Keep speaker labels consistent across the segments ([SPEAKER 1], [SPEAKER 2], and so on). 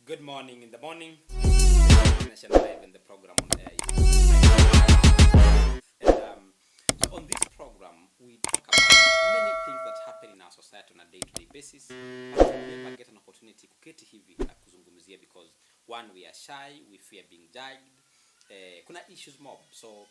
[SPEAKER 1] Good morning in the morning. Nation Live in the program on air. And so on this program, we talk about many things that happen in our society on a day-to-day basis. But we never get an opportunity kuketi hivi na kuzungumzia because one, we are shy, we fear being judged. Kuna issues mob. So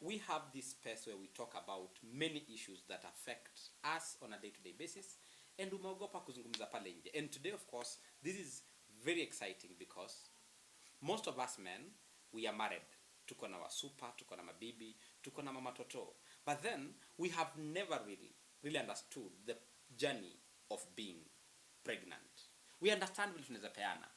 [SPEAKER 1] we have this space where we talk about many issues that affect us on a day-to-day basis. And umeogopa kuzungumza pale nje. And today, of course, this is very exciting because most of us men, we are married. Tuko na wasupa, tuko na mabibi, tuko na mama toto. But then, we have never really understood the journey of being pregnant. We understand vile tunaweza peana.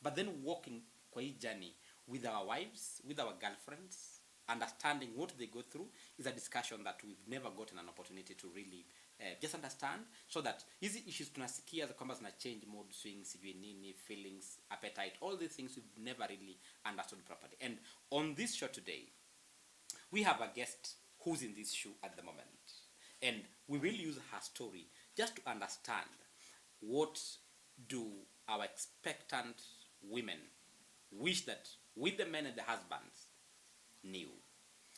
[SPEAKER 1] But then walking kwa hii journey with our wives, with our girlfriends, understanding what they go through is a discussion that we've never gotten an opportunity to really just understand, so that hizi issues tunasikia za kwamba zina change mood swings, sijui nini, feelings, appetite, all these things we've never really understood properly. And on this show today, we have a guest who's in this shoe at the moment. And we will use her story just to understand what do our expectant women wish that with the men and the husbands knew.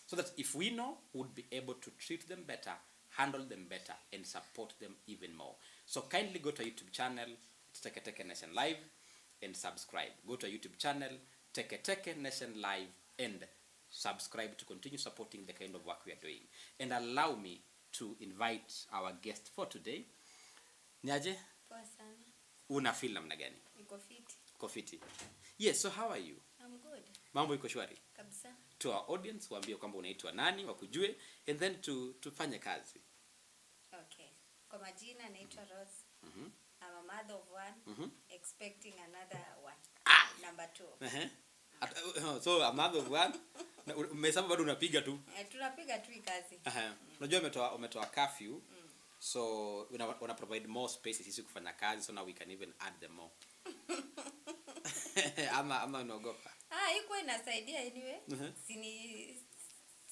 [SPEAKER 1] So that if we know, we'll be able to treat them better, handle them better, and support them even more. So kindly go to our YouTube channel, it's Teketeke Nation Live, and subscribe. Go to our YouTube channel, Teketeke Nation Live, and subscribe to continue supporting the kind of work we are doing. And allow me to invite our guest for today. Niaje?
[SPEAKER 2] Poa sana.
[SPEAKER 1] Una feel namna gani?
[SPEAKER 2] Niko fiti.
[SPEAKER 1] Uko fiti. Yes, so how are you?
[SPEAKER 2] I'm good.
[SPEAKER 1] Mambo iko shwari?
[SPEAKER 2] Kabisa.
[SPEAKER 1] To our audience, waambie kwamba unaitwa nani, wakujue, and then tufanye kazi.
[SPEAKER 2] Okay. Kwa majina naitwa Rose.
[SPEAKER 1] Mhm.
[SPEAKER 2] I'm a mother of one, expecting another one. Number 2.
[SPEAKER 1] So a mother of one. Umesema bado unapiga tu.
[SPEAKER 2] Tunapiga tu kazi.
[SPEAKER 1] Unajua umetoa curfew. So una provide more spaces sisi kufanya kazi, so now we can even add them more. ama unaogopa.
[SPEAKER 2] Iko inasaidia anyway.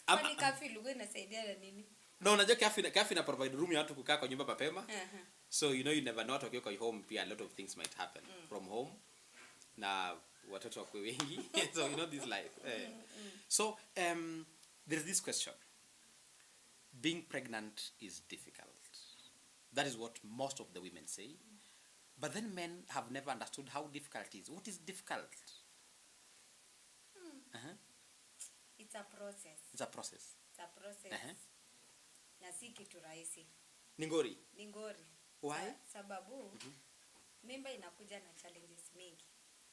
[SPEAKER 2] Kwani curfew ilikuwa inasaidia na nini?
[SPEAKER 1] No, unajua curfew na provide room ya watu kukaa kwa nyumba mapema. So you never know what kwa home pia, a lot of things might happen from home. Na watoto wako wengi. So this life. So there's this question. Being pregnant is difficult. That is what most of the women say. But then men have never understood how difficult it is. What is difficult?
[SPEAKER 2] It's a process.
[SPEAKER 1] It's a process.
[SPEAKER 2] It's a process. Na si kitu rahisi.
[SPEAKER 1] Ningori.
[SPEAKER 2] Why? Sababu mimba inakuja na challenges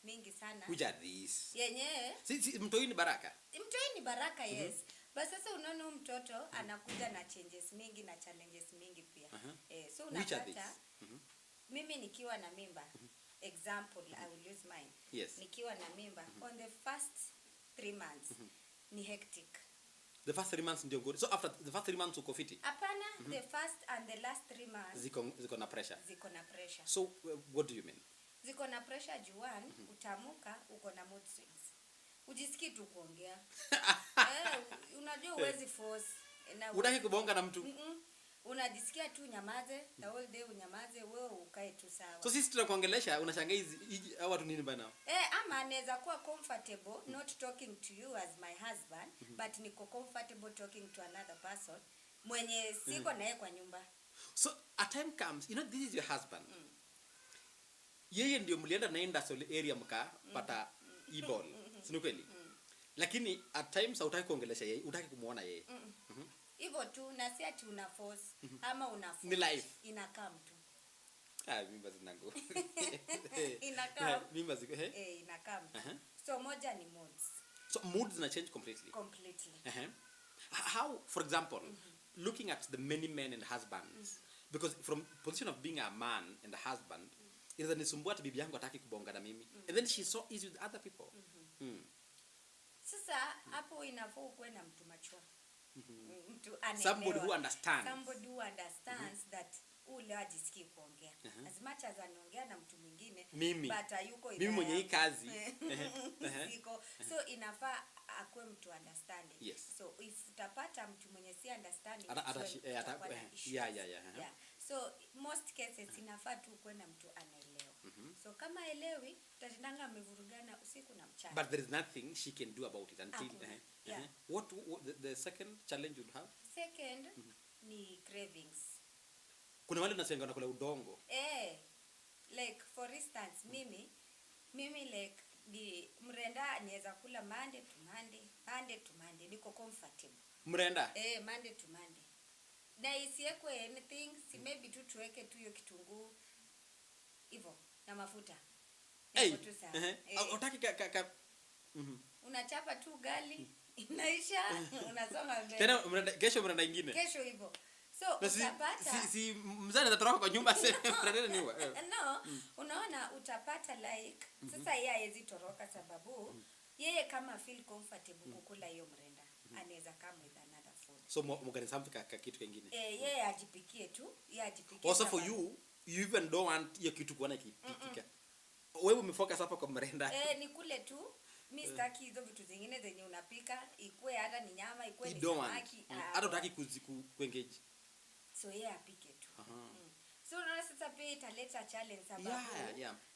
[SPEAKER 2] mingi sana.
[SPEAKER 1] Which are these?
[SPEAKER 2] Yenyewe.
[SPEAKER 1] Si mtoi ni baraka.
[SPEAKER 2] Mtoi ni baraka, yes. But sasa unaona mtoto anakuja na changes mingi na challenges mingi pia. So unapata mimi nikiwa na mimba, example, I will use mine.
[SPEAKER 1] Yes.
[SPEAKER 2] Nikiwa na mimba, on the first 3 months ni hectic.
[SPEAKER 1] The first 3 months ndio good. So after the first 3 months uko fiti?
[SPEAKER 2] Hapana, the first and the last 3 months
[SPEAKER 1] ziko na pressure.
[SPEAKER 2] Ziko na pressure.
[SPEAKER 1] So what do you mean? Ziko
[SPEAKER 2] na pressure juan, utamuka uko na mood swings. Ujisikii tu kuongea. Unajua huwezi force.
[SPEAKER 1] Unataka kubonga na mtu?
[SPEAKER 2] Unajisikia tu nyamaze, the whole day unyamaze, wewe ukae tu sawa.
[SPEAKER 1] So sisi tunakuongelesha, unashangaa hizi hawa watu nini bana?
[SPEAKER 2] Ama anaweza kuwa comfortable not talking to you as my husband, but niko comfortable talking to another person mwenye siko naye kwa nyumba.
[SPEAKER 1] So a time comes, this is your husband. Yeye ndio mlienda naenda sole area mkapata e-ball. Si kweli? Lakini at times hautaki kuongelesha yeye, hutaki kumuona yeye.
[SPEAKER 2] Hivyo tu na si ati una force ama una force.
[SPEAKER 1] Ni life.
[SPEAKER 2] Inakaa mtu.
[SPEAKER 1] Mimba zinango.
[SPEAKER 2] Inakaa.
[SPEAKER 1] Mimba ziko
[SPEAKER 2] inakaa mtu. So moja ni moods.
[SPEAKER 1] So moods na change completely. How, for example, looking at the many men and husbands, because from position of being a man and a husband, inaweza nisumbua hata bibi yangu hataki kubonga na mimi. And then she's so easy with other people.
[SPEAKER 2] Sasa hapo inafaa kuwe na mtu machua.
[SPEAKER 1] Somebody who understands.
[SPEAKER 2] Somebody who understands that ule ajisikii kuongea. As much as anaongea na mtu mwingine, but yuko
[SPEAKER 1] mimi mwenye hii kazi.
[SPEAKER 2] So inafaa akwe mtu understanding.
[SPEAKER 1] Yes.
[SPEAKER 2] So if utapata mtu mwenye si understanding,
[SPEAKER 1] yeah.
[SPEAKER 2] So most most cases inafaa tu kuwe na mtu anaelewa. So kama elewi tutatendanga amevurugana usiku na mchana.
[SPEAKER 1] But there is nothing she can do about it until What the second challenge you'd have?
[SPEAKER 2] Second ni cravings.
[SPEAKER 1] Kuna wale nasenga nakula udongo.
[SPEAKER 2] Like for instance mimi like di mrenda niweza kula Monday to Monday niko comfortable.
[SPEAKER 1] Mrenda?
[SPEAKER 2] Monday to Monday. Na isiekwe anything, si maybe tu tuweke tu hiyo kitunguu hivyo na mafuta. Tu sawa.
[SPEAKER 1] Utaki
[SPEAKER 2] unachapa tu gali inaisha unasonga mbele.
[SPEAKER 1] Tena kesho mrenda ingine.
[SPEAKER 2] Kesho hivyo. So utapata
[SPEAKER 1] si mzani zatoroka kwa nyumba mrenda ni wa.
[SPEAKER 2] No, unaona utapata like sasa yeye hawezi toroka sababu yeye kama feel comfortable kukula hiyo mrenda anaweza come with another food.
[SPEAKER 1] So mugani something kitu kingine.
[SPEAKER 2] Yeye ajipikie tu, yeye ajipikie.
[SPEAKER 1] Also for you even don't want hiyo kitu kuona kipika. Wewe umefocus hapa kwa mrenda.
[SPEAKER 2] Ni kule tu. Mimi sitaki hizo vitu zingine zenye unapika ikue hata ni nyama ikue ni samaki.
[SPEAKER 1] Hata utaki kuengage.
[SPEAKER 2] So yeye apike tu. So unaona sasa pia italeta challenge sababu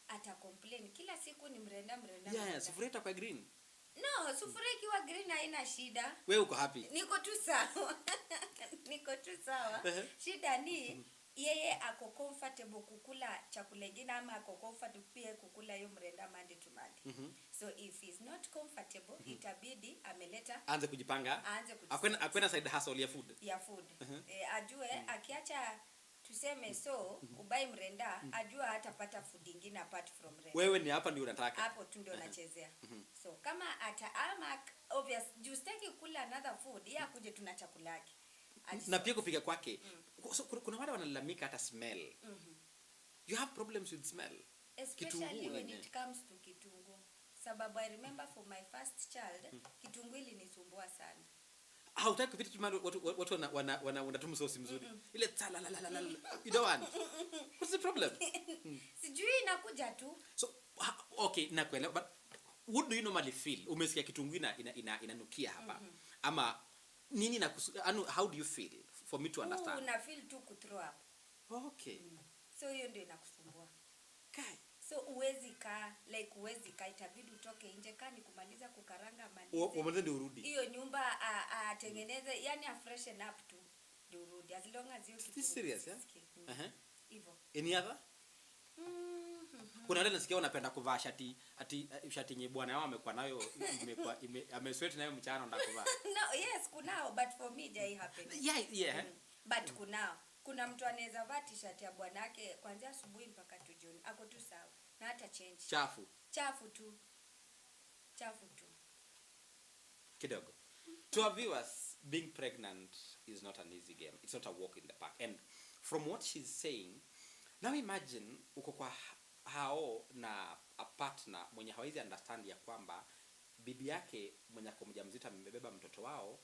[SPEAKER 2] ata complain kila siku ni mrenda.
[SPEAKER 1] Sufuria kwa green.
[SPEAKER 2] No, sufuria ikiwa green haina shida.
[SPEAKER 1] Wewe uko happy?
[SPEAKER 2] Niko tu sawa. Shida ni yeye ako comfortable kukula chakula kingine ama ako comfortable pia kukula hiyo mrenda Monday to Monday. So if he's not comfortable itabidi ameleta
[SPEAKER 1] aanze kujipanga. Akwenda side hustle ya food.
[SPEAKER 2] Ajue akiacha tuseme ubai mrenda ajua hatapata food nyingine apart from mrenda.
[SPEAKER 1] Wewe ni hapa ndio unataka.
[SPEAKER 2] Hapo tu ndio unachezea. So kama ama obvious just take kula another food yeye akuje tuna chakula yake.
[SPEAKER 1] Na pia kupika kwake. So, kuna wale wanalalamika hata smell. You have problems with smell.
[SPEAKER 2] Especially when it comes to kitunguu. Sababu I remember for my first child, kitunguu ilinisumbua sana.
[SPEAKER 1] Hautaki kupita tu watu wanatumu sauce mzuri. Ile la. You don't want. What's the problem?
[SPEAKER 2] Sijui inakuja tu.
[SPEAKER 1] So okay, nakuelewa but what do you normally feel? Umesikia kitunguu inanukia hapa. Ama nini how do you feel for me to understand?
[SPEAKER 2] Una feel tu ku throw up.
[SPEAKER 1] Okay.
[SPEAKER 2] So hiyo ndio inakusumbua.
[SPEAKER 1] Kai.
[SPEAKER 2] So uwezi kaa itabidi utoke nje kani kumaliza kukaranga
[SPEAKER 1] malize ndio urudi.
[SPEAKER 2] Hiyo nyumba atengeneze yani a freshen up tu ndio urudi as long as you
[SPEAKER 1] keep serious
[SPEAKER 2] hivyo.
[SPEAKER 1] Any other? Kuna wale nasikia wanapenda kuvaa shati yenye bwana wao amekuwa nayo amesweat nayo mchana ndo kuvaa.
[SPEAKER 2] No, yes kunao but for me jai happen.
[SPEAKER 1] Yeah.
[SPEAKER 2] But kuna mtu anaweza vaa t-shirt ya bwana yake kuanzia asubuhi mpaka tu jioni. Ako tu sawa. Na hata change. Chafu tu.
[SPEAKER 1] Kidogo. To our viewers, being pregnant is not an easy game. It's not a walk in the park. And from what she's saying, now imagine uko kwa hao na a partner mwenye hawezi understand ya kwamba bibi yake mwenye ako mjamzito amebeba mtoto wao,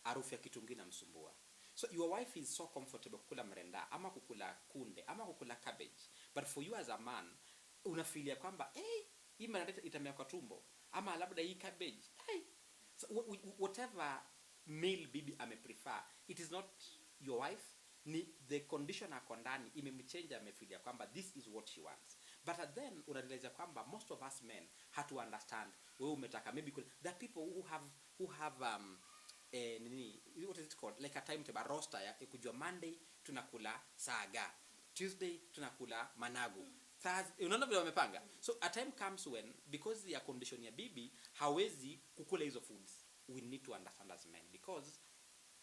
[SPEAKER 1] harufu ya kitunguu inamsumbua. So your wife is so comfortable kukula mrenda ama kukula kunde ama kukula cabbage, but for you as a man unafilia kwamba hii mrenda itamea kwa tumbo ama labda hii cabbage so whatever meal bibi ameprefer, it is not your wife, ni the condition ako ndani imemchange, amefilia kwamba this is what she wants. But then unarealize kwamba most of us men have to understand wewe umetaka maybe there are people who have what is it called, like a timetable, a roster ya kujua Monday tunakula saga, Tuesday tunakula managu, Thursday unaona vile wamepanga. So a time comes when because ya condition ya bibi hawezi kukula hizo foods, we need to understand as men because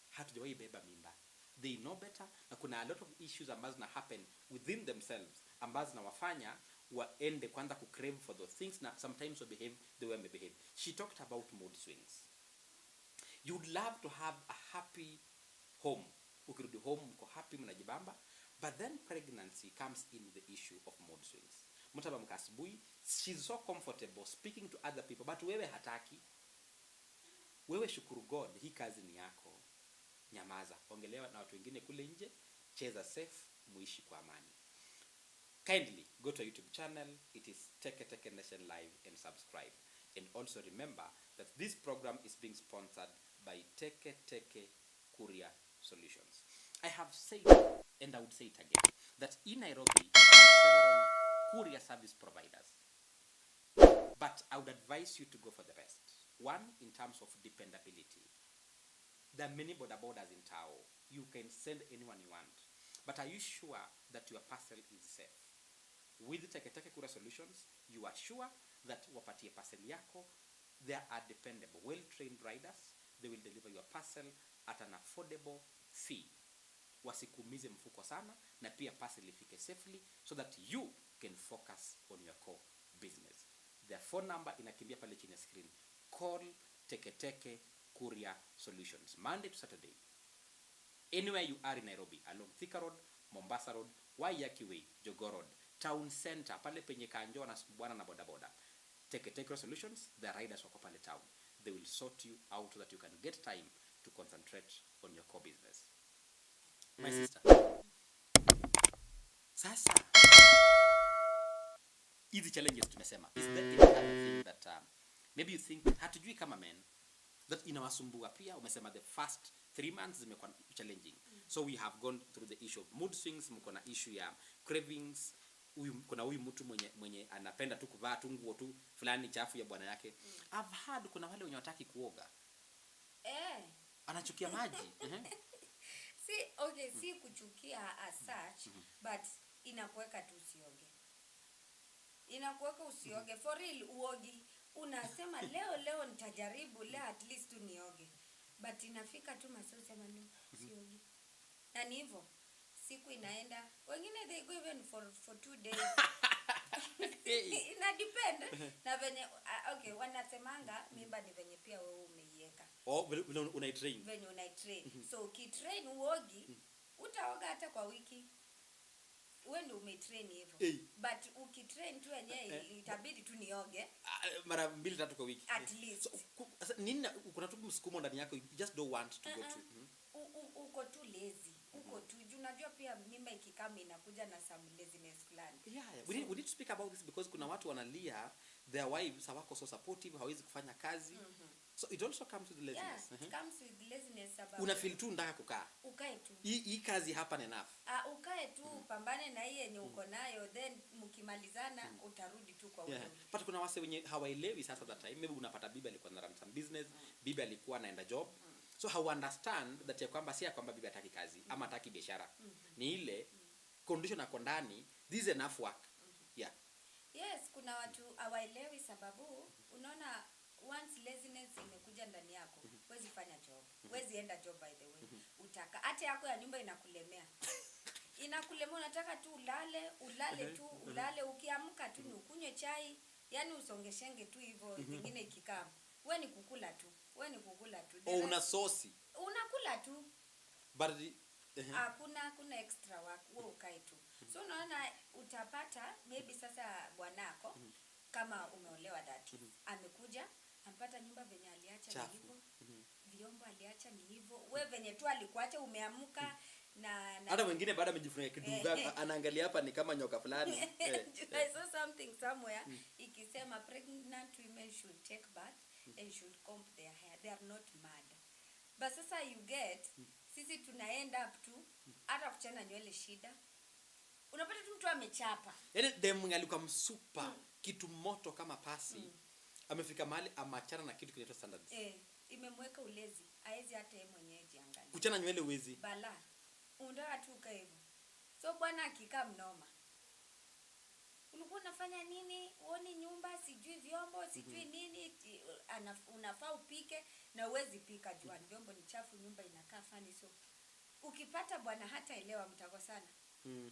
[SPEAKER 1] hatujawahi beba mimba, they know better, na kuna a lot of issues ambazo na happen within themselves ambazo na wafanya waende kwanza ku crave for those things na sometimes we behave the way we behave. She talked about mood swings. You'd love to have a happy home. Ukirudi home mko happy mnajibamba, but then pregnancy comes in the issue of mood swings. Mtaba mkasibui, she's so comfortable speaking to other people, but wewe hataki. Wewe shukuru God, hii kazi ni yako. Nyamaza, ongelewa na watu wengine kule nje, cheza safe, muishi kwa amani. Kindly go to our YouTube channel, it is Teketeke Nation Live, and subscribe. And also remember that this program is being sponsored by Teketeke Courier Solutions. I have said, and I would say it again, that in Nairobi there are several courier service providers. But I would advise you to go for the best. One, in terms of dependability. There are many border borders in Tao. You can send anyone you want. But are you sure that your parcel is safe? With Teketeke Courier Solutions, you are sure that wapatie parcel yako, there are dependable, well-trained riders. They will deliver your parcel at an affordable fee. Wasikumize mfuko sana, na pia parcel ifike safely so that you can focus on your core business. Their phone number inakimbia pale chini ya screen. Call Teketeke Courier Solutions, Monday to Saturday. Anywhere you are in Nairobi, along Thika Road, Mombasa Road, Waiyaki Way, Jogoo Road, Town Center, pale penye kanjo na bwana na boda boda. Teketeke Solutions, the riders wako pale town. They will sort you out so that you can get time to concentrate on your core business. My sister. Sasa, easy challenges tumesema. Is there any other thing that maybe you think hatujui kama men that inawasumbua pia? Umesema the first 3 months zimekuwa challenging. So we have gone through the issue of mood swings, mko na issue ya cravings. Kuna huyu mtu mwenye anapenda tu kuvaa tu nguo tu fulani chafu ya bwana yake. I've heard kuna wale wenye wataki kuoga. Anachukia maji.
[SPEAKER 2] Si kuchukia as such, but inakuweka tu usioge. Inakuweka usioge. For real uogi. Unasema leo nitajaribu, leo at least tu nioge. But inafika tu masaa usema no, usiogi. Na ni hivyo. Siku inaenda. Wengine they go even for 2 days. Ina depend na venye wanasemanga mimba ni venye pia wewe umeiweka.
[SPEAKER 1] Unaitrain.
[SPEAKER 2] Venye unaitrain. So ukitrain uogi, utaoga hata kwa wiki. Wewe ndio umetrain hivyo. But ukitrain tu wenyewe itabidi tu nioge
[SPEAKER 1] mara 2-3 kwa wiki.
[SPEAKER 2] At least.
[SPEAKER 1] So, nini kuna tu msukumo ndani yako, you just don't want to go to.
[SPEAKER 2] Uko tu lazy. Uko tu unajua pia mimba ikikama inakuja na some laziness fulani.
[SPEAKER 1] Yeah. We need to speak about this because kuna watu wanalia their wives hawako so supportive, hawezi kufanya kazi. So it also comes with laziness.
[SPEAKER 2] Yeah, it comes with laziness about.
[SPEAKER 1] Una feel tu ndaka kukaa.
[SPEAKER 2] Ukae tu.
[SPEAKER 1] Hii kazi hapa ni enough.
[SPEAKER 2] Ukae tu pambane na hii yenye uko nayo, then mkimalizana utarudi tu kwa wewe.
[SPEAKER 1] But kuna wase wenye hawaelewi sasa that time. Maybe unapata bibi alikuwa na run some business, bibi alikuwa anaenda job. So how understand that ya kwamba si ya kwamba bibi hataki kazi ama hataki biashara. Ni ile condition yako ndani, this is enough work. Yeah.
[SPEAKER 2] Yes, kuna watu hawaelewi sababu unaona once laziness imekuja ndani yako, huwezi fanya job. Huwezi enda job by the way. Utaka hata yako ya nyumba inakulemea. Inakulemea, unataka tu ulale ukiamka tu ni ukunywe chai, yani usongeshenge tu hivyo, vingine ikikaa. Wewe ni kukula tu.
[SPEAKER 1] Una sosi.
[SPEAKER 2] Unakula tu.
[SPEAKER 1] But
[SPEAKER 2] kuna extra work, wewe ukae tu. So unaona utapata maybe sasa bwanako kama umeolewa dati. Amekuja, ampata nyumba venye aliacha ni hivyo. Vyombo aliacha ni hivyo. Wewe venye tu alikuacha umeamuka na
[SPEAKER 1] hata mwingine baada amejifunga kiduga anaangalia hapa ni kama nyoka fulani.
[SPEAKER 2] I saw something somewhere ikisema pregnant women should take bath and should comb their hair. They are not mad. But sasa you get sisi tunaenda up to hata kuchana nywele shida. Unapata tu mtu amechapa.
[SPEAKER 1] Yaani dem alikuwa msupa kitu moto kama pasi. Amefika mahali amachana na kitu kinaitwa standards.
[SPEAKER 2] Imemweka ulezi. Haezi hata yeye mwenyewe jiangalia.
[SPEAKER 1] Kuchana nywele uwezi.
[SPEAKER 2] Bala. Unataka tu ukae hivyo. So bwana akikaa mnoma. Ulikuwa unafanya nini? Uone nyumba, sijui vyombo, sijui nini, unafaa upike na uwezi pika jua. Vyombo ni chafu, nyumba inakaa fani. So ukipata bwana hata elewa mtakosana.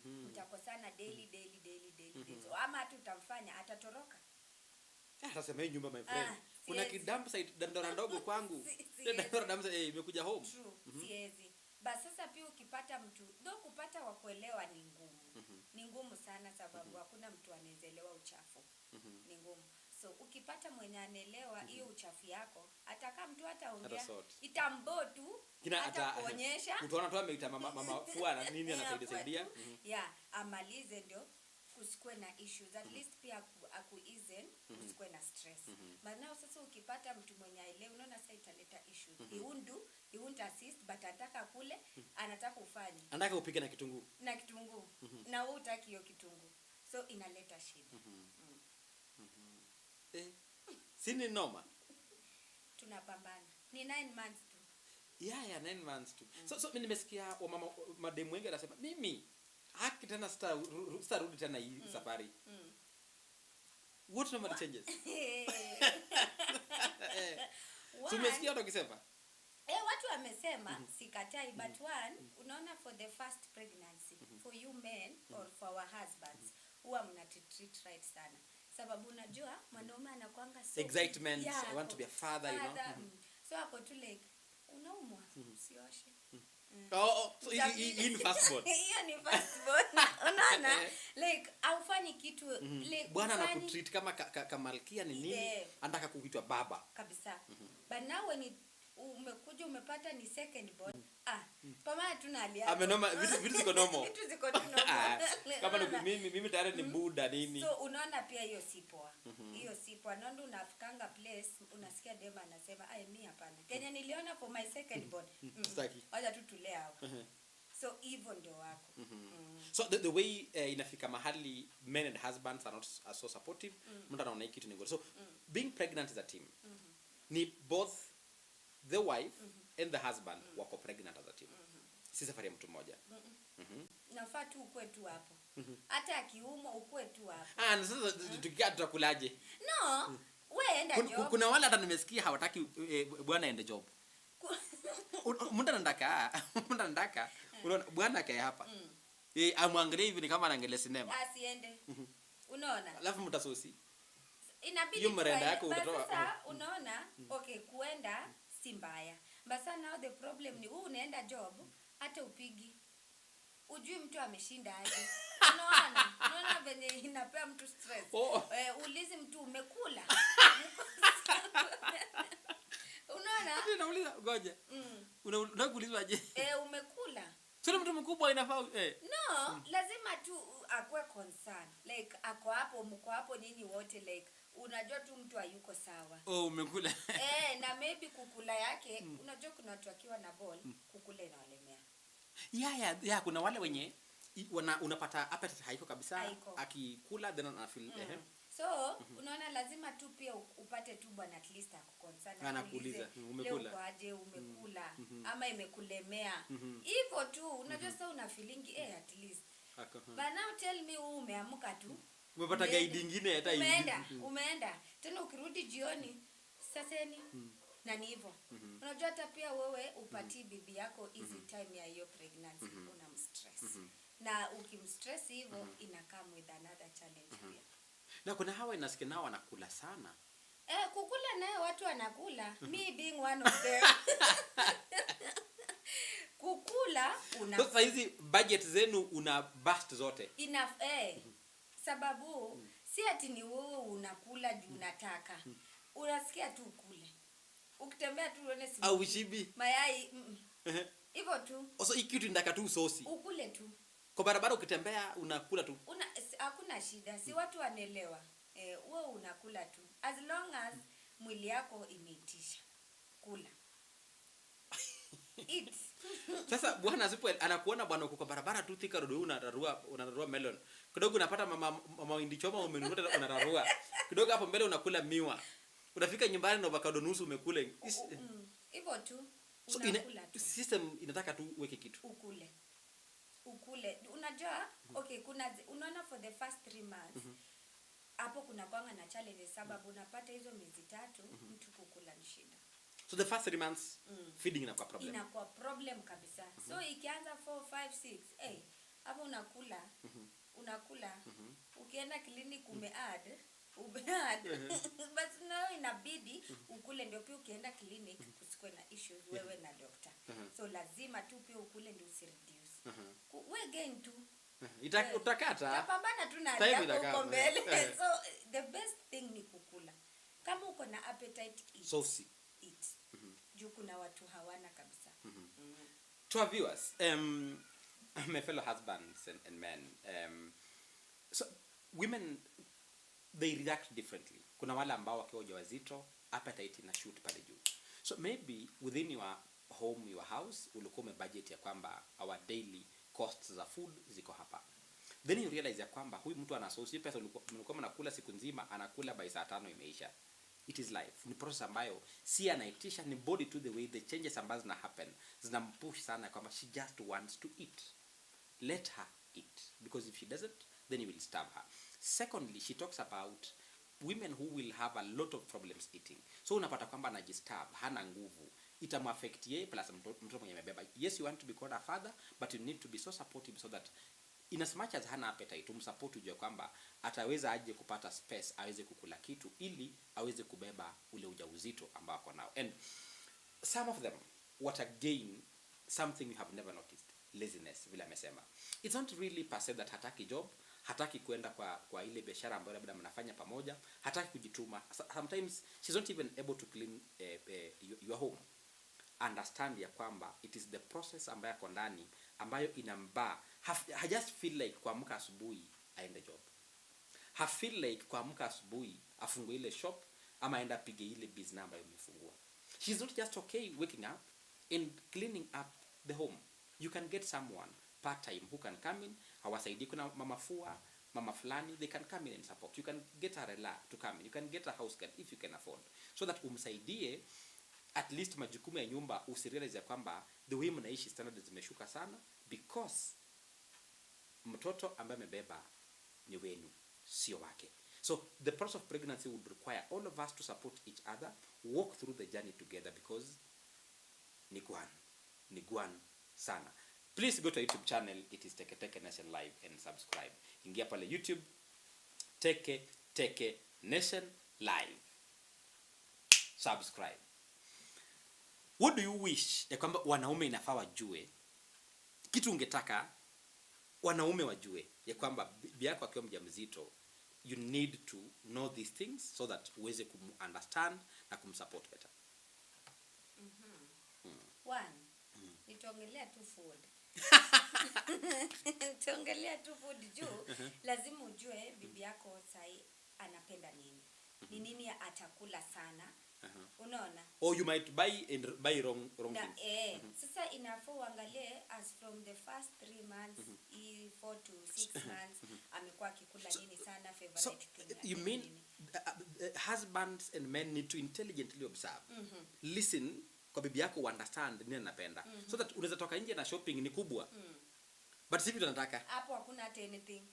[SPEAKER 2] Mtakosana daily. So ama hata utamfanya atatoroka.
[SPEAKER 1] Sasa mimi nyumba my friend. Kuna kidamp site dandora ndogo kwangu. Dandora damp imekuja home.
[SPEAKER 2] True. Siezi. Basi sasa pia ukipata mtu, kupata wa kuelewa ni ngumu. Ni ngumu sana sababu hakuna mtu anaelewa uchafu. Ni ngumu. So ukipata mwenye anaelewa hiyo uchafu yako, ataka mtu hataongea, itambo tu, hata kuonyesha.
[SPEAKER 1] Utaona tu ameita mama fua na nini anasaidia.
[SPEAKER 2] Amalize ndio kusikwe na issues. At least pia akuizen kusikwe na stress. Maana sasa ukipata mtu mwenye aelewa, unaona sasa italeta issues. Iundu he won't assist but anataka kule, anataka ufanye.
[SPEAKER 1] Anataka upike na kitunguu.
[SPEAKER 2] Na wewe hutaki hiyo kitunguu. So inaleta shida.
[SPEAKER 1] Sini noma.
[SPEAKER 2] Tunapambana. Ni 9 months tu.
[SPEAKER 1] Yeah, 9 months tu. So mimi nimesikia wamama mademu wengi wanasema mimi haki tena sitarudi tena hii safari. What normal changes? So umesikia watu wakisema?
[SPEAKER 2] Watu wamesema sikatai, but one, unaona for the first pregnancy, for you men or for our husbands, huwa mnatreat right sana. Sababu unajua mwanaume anakuanga so
[SPEAKER 1] excitement, I want to be a father, you know.
[SPEAKER 2] So ako tu like unaumwa, usioshe.
[SPEAKER 1] So in firstborn.
[SPEAKER 2] Hiyo ni firstborn. Unaona? Like haufanyi kitu like
[SPEAKER 1] bwana anakutreat kama malkia ni nini? Anataka kuitwa baba.
[SPEAKER 2] Kabisa. But now when umekuja umepata ni second born, pamoja tunalia.
[SPEAKER 1] Amenoma vitu ziko normal.
[SPEAKER 2] Vitu ziko normal.
[SPEAKER 1] Kama mimi tayari ni Buddha nini.
[SPEAKER 2] So unaona pia hiyo si poa. Hiyo si poa. Ndio unafikanga place unasikia dema anasema mimi hapana. Kenya niliona for my second born. Wacha tu tulee hapo. So hivyo ndio wako.
[SPEAKER 1] So the way inafika mahali men and husbands are not so supportive, mtu anaona kitu ni good. So being pregnant is a team. Ni both the wife and the husband wako pregnant as a team. Si safari ya mtu mmoja.
[SPEAKER 2] Nafaa tu ukue tu hapo. Hata akiumwa ukue tu hapo.
[SPEAKER 1] Na sasa tukikaa tutakulaje?
[SPEAKER 2] No, wewe enda job.
[SPEAKER 1] Kuna wale hata nimesikia hawataki bwana aende job. Mtu anataka unaona bwana akae hapa. Amwangalie hivi ni kama anaangalia sinema.
[SPEAKER 2] Asiende. Unaona?
[SPEAKER 1] Alafu mtasosi.
[SPEAKER 2] Inabidi
[SPEAKER 1] hiyo mrenda yako utatoa.
[SPEAKER 2] Sasa unaona, okay, kuenda si mbaya. But now the problem ni unaenda job hata upigi. Ujui mtu ameshinda aje. Unaona venye inapea mtu stress. Ulizi mtu umekula. Unaona?
[SPEAKER 1] Unauliza ngoja. Unataka kuulizwa aje?
[SPEAKER 2] Umekula.
[SPEAKER 1] Sio mtu mkubwa inafaa
[SPEAKER 2] No, lazima tu akwe concern. Like ako hapo, mko hapo nyinyi wote like unajua tu mtu hayuko sawa.
[SPEAKER 1] Umekula.
[SPEAKER 2] Na maybe kukula yake, unajua kuna watu wakiwa na ball, kukula inawalemea.
[SPEAKER 1] Yeah, kuna wale wenye unapata appetite haiko kabisa, akikula then ana feel
[SPEAKER 2] So, unaona lazima tu pia upate tu bwana at least akuconcern.
[SPEAKER 1] Anakuuliza, umekula?
[SPEAKER 2] Leo aje umekula ama imekulemea. Hivyo tu, unajua sasa una feeling at least. But now tell me umeamka tu.
[SPEAKER 1] Umepata guide nyingine hata hivi.
[SPEAKER 2] Umeenda. Tena ukirudi jioni sasa ni na ni hivyo. Unajua hata pia wewe upati bibi yako easy time ya hiyo pregnancy, unamstress. Na ukimstress hivyo inakaa with another challenge pia.
[SPEAKER 1] Na kuna hawa inasikia nao wanakula sana.
[SPEAKER 2] Kukula nayo watu wanakula. Me being one of them. Kukula
[SPEAKER 1] sasa hizi budget zenu una bust zote.
[SPEAKER 2] Sababu si ati ni wewe unakula juu unataka. Unasikia tu kule. Ukitembea tu uone si.
[SPEAKER 1] Au shibi.
[SPEAKER 2] Mayai. Hivyo tu.
[SPEAKER 1] Also hii kitu ndaka tu sosi.
[SPEAKER 2] Ukule tu.
[SPEAKER 1] Kwa barabara ukitembea unakula tu.
[SPEAKER 2] Hakuna shida. Si watu wanaelewa. Wewe unakula tu. As long as mwili yako imeitisha. Kula. Eat.
[SPEAKER 1] Sasa bwana asipo anakuona bwana uko kwa barabara tu Thika Road unararua melon. Kidogo unapata mama indi choma umenunuta unararua. Kidogo hapo mbele unakula miwa. Unafika nyumbani na avocado nusu umekula.
[SPEAKER 2] Hivyo tu.
[SPEAKER 1] Unakula tu. System inataka tu uweke kitu.
[SPEAKER 2] Ukule. Unajua, okay, unaona for the first 3 months. Hapo kuna kwanga na challenge sababu unapata hizo miezi 3 mtu kukula ni shida.
[SPEAKER 1] So the first 3 months feeding inakuwa problem.
[SPEAKER 2] Inakuwa problem kabisa. So ikianza 4 5 6, hapo unakula. Ukienda clinic umeadd. But now inabidi ukule ndio pia ukienda clinic kusikwe na issues wewe na doctor. So lazima tu pia ukule ndio usireduce. Wewe gain tu.
[SPEAKER 1] Utakata.
[SPEAKER 2] Tapambana tu na hapo huko mbele. So the best thing ni kukula. Kama uko na appetite eat.
[SPEAKER 1] Saucy.
[SPEAKER 2] Eat. Juu kuna watu hawana kabisa.
[SPEAKER 1] To our viewers, my fellow husbands and men, so women they react differently. Kuna wale ambao wakiwa wajawazito appetite ina shoot pale juu. So maybe within your home, your house, ulikuwa umebudget ya kwamba our daily costs za food ziko hapa. Then you realize ya kwamba huyu mtu ana source pesa, mlikuwa mnakula siku nzima, anakula by saa 5 imeisha. It is life. Ni process ambayo si anaitisha, ni body to the way the changes ambazo zina happen zinampush sana kwamba she just wants to eat. Let her eat, because if she doesn't, then you will starve her. Secondly, she talks about women who will have a lot of problems eating. So unapata kwamba anajistarve, hana nguvu, itamuaffect yeye plus mtoto mwenye amebeba. Yes, you want to be called a father, but you need to be so supportive so that in as much as hana appetite, umsupport ujue kwamba ataweza aje kupata space aweze kukula kitu ili aweze kubeba ule ujauzito ambao ako nao. And some of them, what again, something you have never noticed, laziness, vile amesema. It's not really per se that hataki job, hataki kwenda kwa ile biashara ambayo labda mnafanya pamoja, hataki kujituma. Sometimes she's not even able to clean your home. Understand ya kwamba it is the process ambayo yako ndani ambayo inambaa. I just feel like kuamka asubuhi aende job. I feel like kuamka asubuhi afungue ile shop ama aenda pige ile business ambayo imefungua. She's not just okay waking up and cleaning up the home. You can get someone part time who can come in, hawasaidii. Kuna mama fua, mama fulani, they can come in and support. You can get a rela to come in. You can get a house girl if you can afford, so that umsaidie at least majukumu ya nyumba. Usirealize kwamba the way mnaishi standards zimeshuka sana because mtoto ambaye amebeba ni wenu, sio wake. So the process of pregnancy would require all of us to support each other, walk through the journey together, because ni gwan sana. Please go to YouTube channel, it is Teketeke Nation Live, and subscribe. Ingia pale YouTube, Teketeke Nation Live. Subscribe. What do you wish ya kwamba wanaume inafaa wajue? Kitu ungetaka wanaume wajue ya kwamba bibi yako akiwa mjamzito, you need to know these things so that uweze kumunderstand na kumsupport better.
[SPEAKER 2] One, nitaongelea tu food. Nitaongelea tu food juu lazima ujue bibi yako sai anapenda nini. Ni nini atakula sana. Unaona?
[SPEAKER 1] Or you might buy wrong things.
[SPEAKER 2] Sasa inafaa uangalie as from the first 3 months, 4 to 6 months amekuwa akikula nini sana, favorite
[SPEAKER 1] so, you mean husbands and men need to intelligently observe. Listen kwa bibi yako, understand nini anapenda. So that unaweza toka nje na shopping ni kubwa. But sisi tunataka.
[SPEAKER 2] Hapo hakuna anything.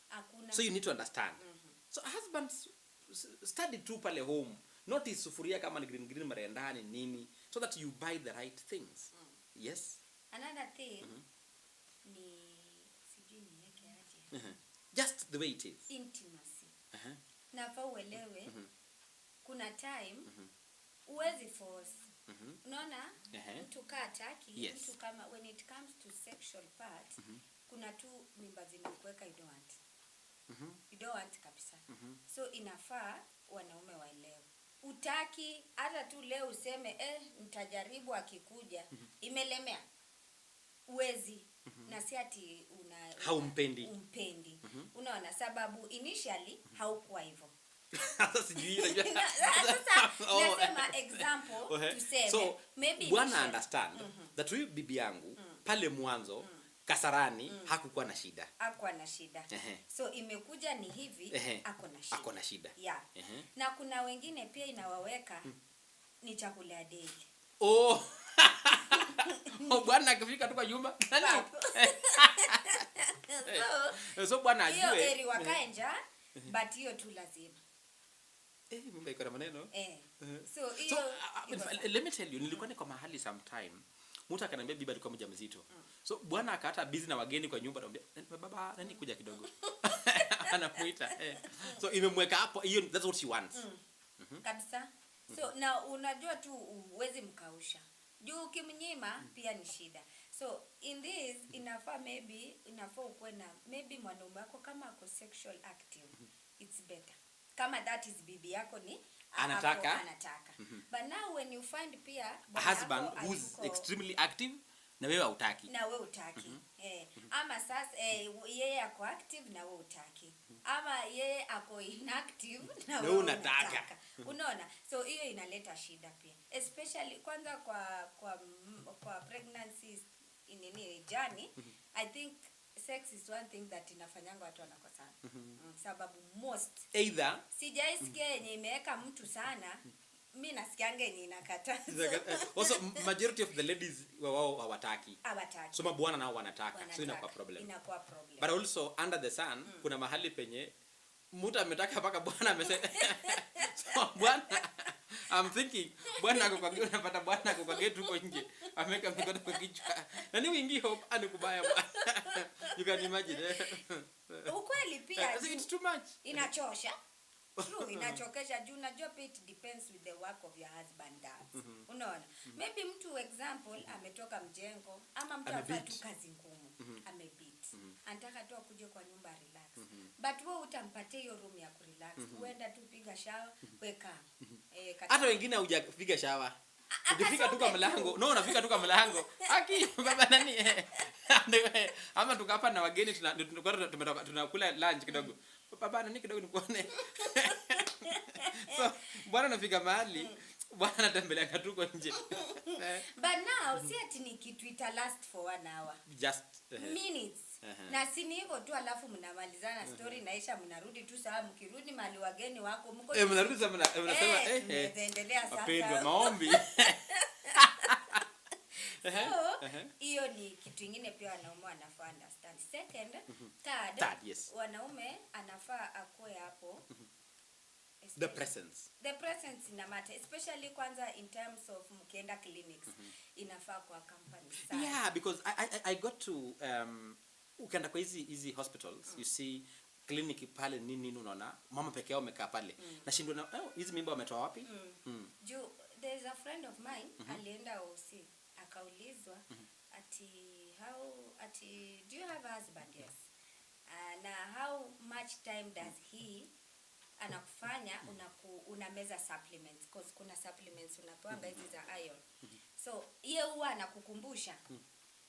[SPEAKER 2] Hakuna.
[SPEAKER 1] So you need to understand. So husbands study tu pale home. Notice sufuria kama ni green marendani nini, so that you buy the right things. Yes.
[SPEAKER 2] Another thing ni sijui niweke aje.
[SPEAKER 1] Just the way it is.
[SPEAKER 2] Intimacy. Nafaa uelewe kuna time uwezi force. Unaona? Mtu kataki, mtu kama when it comes to sexual part, kuna tu mimba zinakuweka you don't want. You don't want kabisa. So inafaa wanaume waelewe. Utaki hata tu leo useme nitajaribu akikuja imelemea. Uwezi. Na si ati
[SPEAKER 1] haumpendi.
[SPEAKER 2] Unaona, sababu initially haukuwa hivyo.
[SPEAKER 1] Sasa sijui unajua.
[SPEAKER 2] Sasa nasema example tuseme
[SPEAKER 1] so,
[SPEAKER 2] maybe
[SPEAKER 1] bwana understand that huyu bibi yangu pale mwanzo Kasarani hakukuwa na shida.
[SPEAKER 2] Hakuwa na shida. So imekuja ni hivi ako na shida. Yeah. Na kuna wengine pia inawaweka ni chakula ya daily.
[SPEAKER 1] Oh. Bwana akifika tu kwa nyumba. So bwana ajue.
[SPEAKER 2] Hiyo heri wakae njaa, but hiyo tu lazima.
[SPEAKER 1] Mimba iko na maneno.
[SPEAKER 2] So
[SPEAKER 1] let me tell you, nilikuwa niko mahali sometime. Mtu akaniambia bibi alikuwa mjamzito. So bwana akata busy na wageni kwa nyumba, anamwambia baba nani kuja kidogo. Anamuita. So imemweka hapo, hiyo that's what she wants.
[SPEAKER 2] Kabisa. So na unajua tu uwezi mkausha. Juu kimnyima pia ni shida. So in this inafaa ukwe na maybe mwanaume wako kama ako sexual active, it's better. Kama that is bibi yako ni
[SPEAKER 1] anataka.
[SPEAKER 2] But now when you find pia
[SPEAKER 1] a husband who's extremely active, na wewe hutaki.
[SPEAKER 2] Ama sasa yeye ako active na wewe hutaki. Ama yeye ako inactive na wewe unataka. Unaona? So hiyo inaleta shida pia. Especially kwanza kwa pregnancies in journey, I think sex is one thing that inafanyanga watu wanakosana. Sababu most
[SPEAKER 1] either
[SPEAKER 2] sijaisikia yenye imeweka mtu sana, mimi nasikianga yenye inakataza.
[SPEAKER 1] Also majority of the ladies wao hawataki. So mabwana nao wanataka. So inakuwa problem. But also under the sun kuna mahali penye mtu ametaka mpaka bwana amesema so bwana I'm thinking bwana ako kwa gate, unapata bwana ako kwa gate huko nje ameweka mikono kwa kichwa na ni wingi hope anikubaya bwana. You can imagine.
[SPEAKER 2] Ukweli pia
[SPEAKER 1] it's too much.
[SPEAKER 2] Inachosha. True, inachokesha juu unajua pia it depends with the work of your husband does. Unaona? Maybe mtu example ametoka mjengo ama mtu afanya tu kazi ngumu, amebeat. Anataka tu akuje kwa nyumba relax. But wewe utampatia hiyo room ya kurelax. Uenda tu piga shower, weka.
[SPEAKER 1] Hata wengine hujapiga shower. Ukifika tu kwa mlango, unafika tu kwa mlango. Aki baba nani ama tukapa na wageni tunakula lunch kidogo. Baba nani kidogo nikuone. So bwana anafika mahali, bwana anatembelea katuko nje.
[SPEAKER 2] But now si ati ni kitu ita last for 1 hour.
[SPEAKER 1] Just
[SPEAKER 2] minutes. Na si ni hivyo tu alafu mnamalizana story naisha mnarudi tu sawa, mkirudi mali wageni wako mko
[SPEAKER 1] mnarudi sasa mnasema
[SPEAKER 2] endelea sasa.
[SPEAKER 1] Apendwa maombi.
[SPEAKER 2] So hiyo ni kitu kingine pia wanaume wanafaa understand. Second, third yes. Wanaume anafaa akue hapo.
[SPEAKER 1] The presence
[SPEAKER 2] ina matter, especially kwanza in terms of mkienda clinics. Inafaa kwa company sana.
[SPEAKER 1] Yeah, because I got to ukienda kwa hizi hospitals you see clinic pale nini unaona mama peke yao amekaa pale na shindwa na hizi mimba wametoa wapi?
[SPEAKER 2] There is a friend of mine alienda OC akaulizwa ati do you have a husband? Yes. Na how much time does he anakufanya unameza supplements, because kuna supplements unapewa hizi za iron. So yeye huwa anakukumbusha.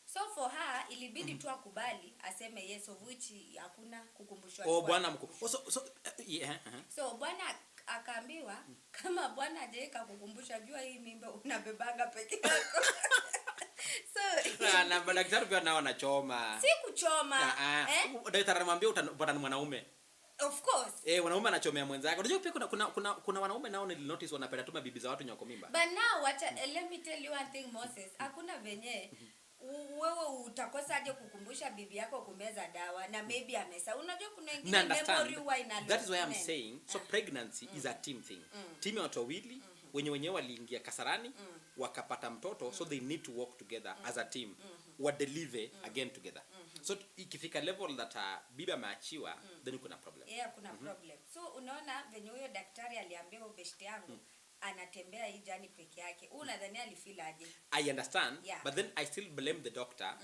[SPEAKER 2] So for her ilibidi tu akubali aseme yes, of which hakuna kukumbushwa.
[SPEAKER 1] Bwana mkuu.
[SPEAKER 2] So bwana akaambiwa kama bwana hajaika kukumbusha, jua hii mimba unabebanga peke yako. So
[SPEAKER 1] na daktari pia nao anachoma.
[SPEAKER 2] Si kuchoma.
[SPEAKER 1] Daktari anamwambia utapata mwanaume.
[SPEAKER 2] Of course.
[SPEAKER 1] Wanaume anachomea mwenzake. Unajua pia kuna wanaume nao ni notice wanapenda tu bibi za watu nyoko mimba.
[SPEAKER 2] But now let me tell you one thing, Moses. Hakuna venye wewe utakosaje kukumbusha bibi yako kumeza dawa na maybe amesa. Unajua kuna wengine memory huwa ina.
[SPEAKER 1] That is why I'm saying so pregnancy is a team thing. Team ya watu wawili wenyewe waliingia kasarani wakapata mtoto, so they need to work together as a team. Wa deliver again together. So ikifika level that bibi ameachiwa then kuna problem.
[SPEAKER 2] Kuna problem. So unaona venye huyo daktari aliambia ubeshte yangu anatembea hii jani peke yake. Unadhani alifeel aje?
[SPEAKER 1] I understand, but then I still blame the doctor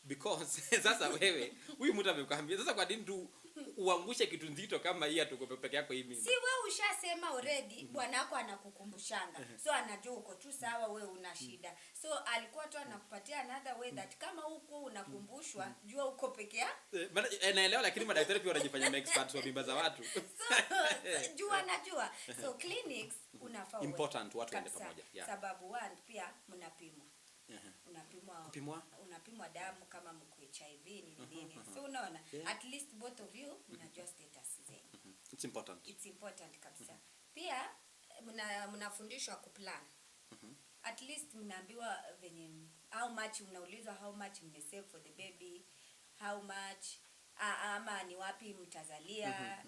[SPEAKER 1] because sasa wewe huyu mtu amekwambia sasa kwa nini tu uangushe kitu nzito kama hii atuko peke yako hivi?
[SPEAKER 2] Si wewe ushasema already bwana wako anakukumbushanga. So anajua uko tu sawa, wewe una shida. So alikuwa tu anakupatia another way that kama huko unakumbushwa jua uko peke yako.
[SPEAKER 1] Naelewa, lakini madaktari pia wanajifanya experts wa mimba za watu.
[SPEAKER 2] So jua najua. So clinics unafaa
[SPEAKER 1] important watu waende pamoja.
[SPEAKER 2] Sababu one pia mnapimwa. Unapimwa damu kama mko HIV nini. So unaona at least both of you mnajua status zenu. It's important kabisa. Pia mnafundishwa kuplan. At least mnaambiwa venye how much, mnaulizwa how much mmesave for the baby, how much ama ni wapi mtazalia,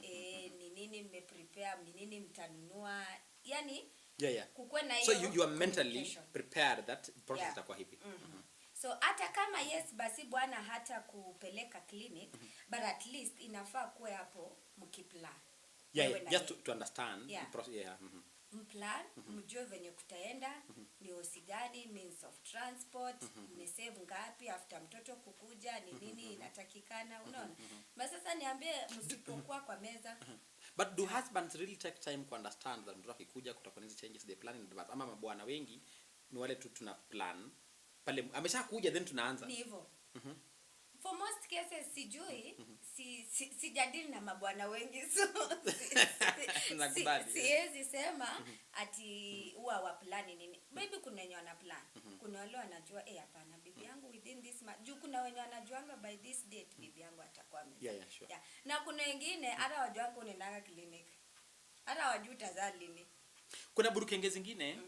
[SPEAKER 2] ni nini mmeprepare, ni nini mtanunua, yani kukwe na hiyo.
[SPEAKER 1] So you are mentally prepared that process itakuwa hivi.
[SPEAKER 2] So hata kama yes basi bwana hata kupeleka clinic, but at least inafaa kuwe hapo mkiplan.
[SPEAKER 1] Just to understand the process.
[SPEAKER 2] Mplan, mjue venye kutaenda, ni hosi gani, means of transport, mmesave ngapi after mtoto kukuja, ni nini inatakikana, unaona. Basi sasa niambie msipokuwa kwa meza.
[SPEAKER 1] But do husbands really take time to understand that mtoto akikuja kutakuwa hizo changes they plan in advance? Ama mabwana wengi ni wale tu tuna plan pale ameshakuja then tunaanza.
[SPEAKER 2] Ni hivyo. For most cases sijui sijadili na mabwana wengi so siwezi sema ati huwa wa plan nini. Maybe kuna wenye wana plan. Kuna wale wanajua hapana bibi yangu within this juu kuna wenye wanajuanga by this date bibi yangu atakuwa amezaa.
[SPEAKER 1] Yeah, sure.
[SPEAKER 2] Yeah. Na kuna wengine hata wajuanga unaendanga clinic. Hata wajui utazaa lini.
[SPEAKER 1] Kuna burukenge zingine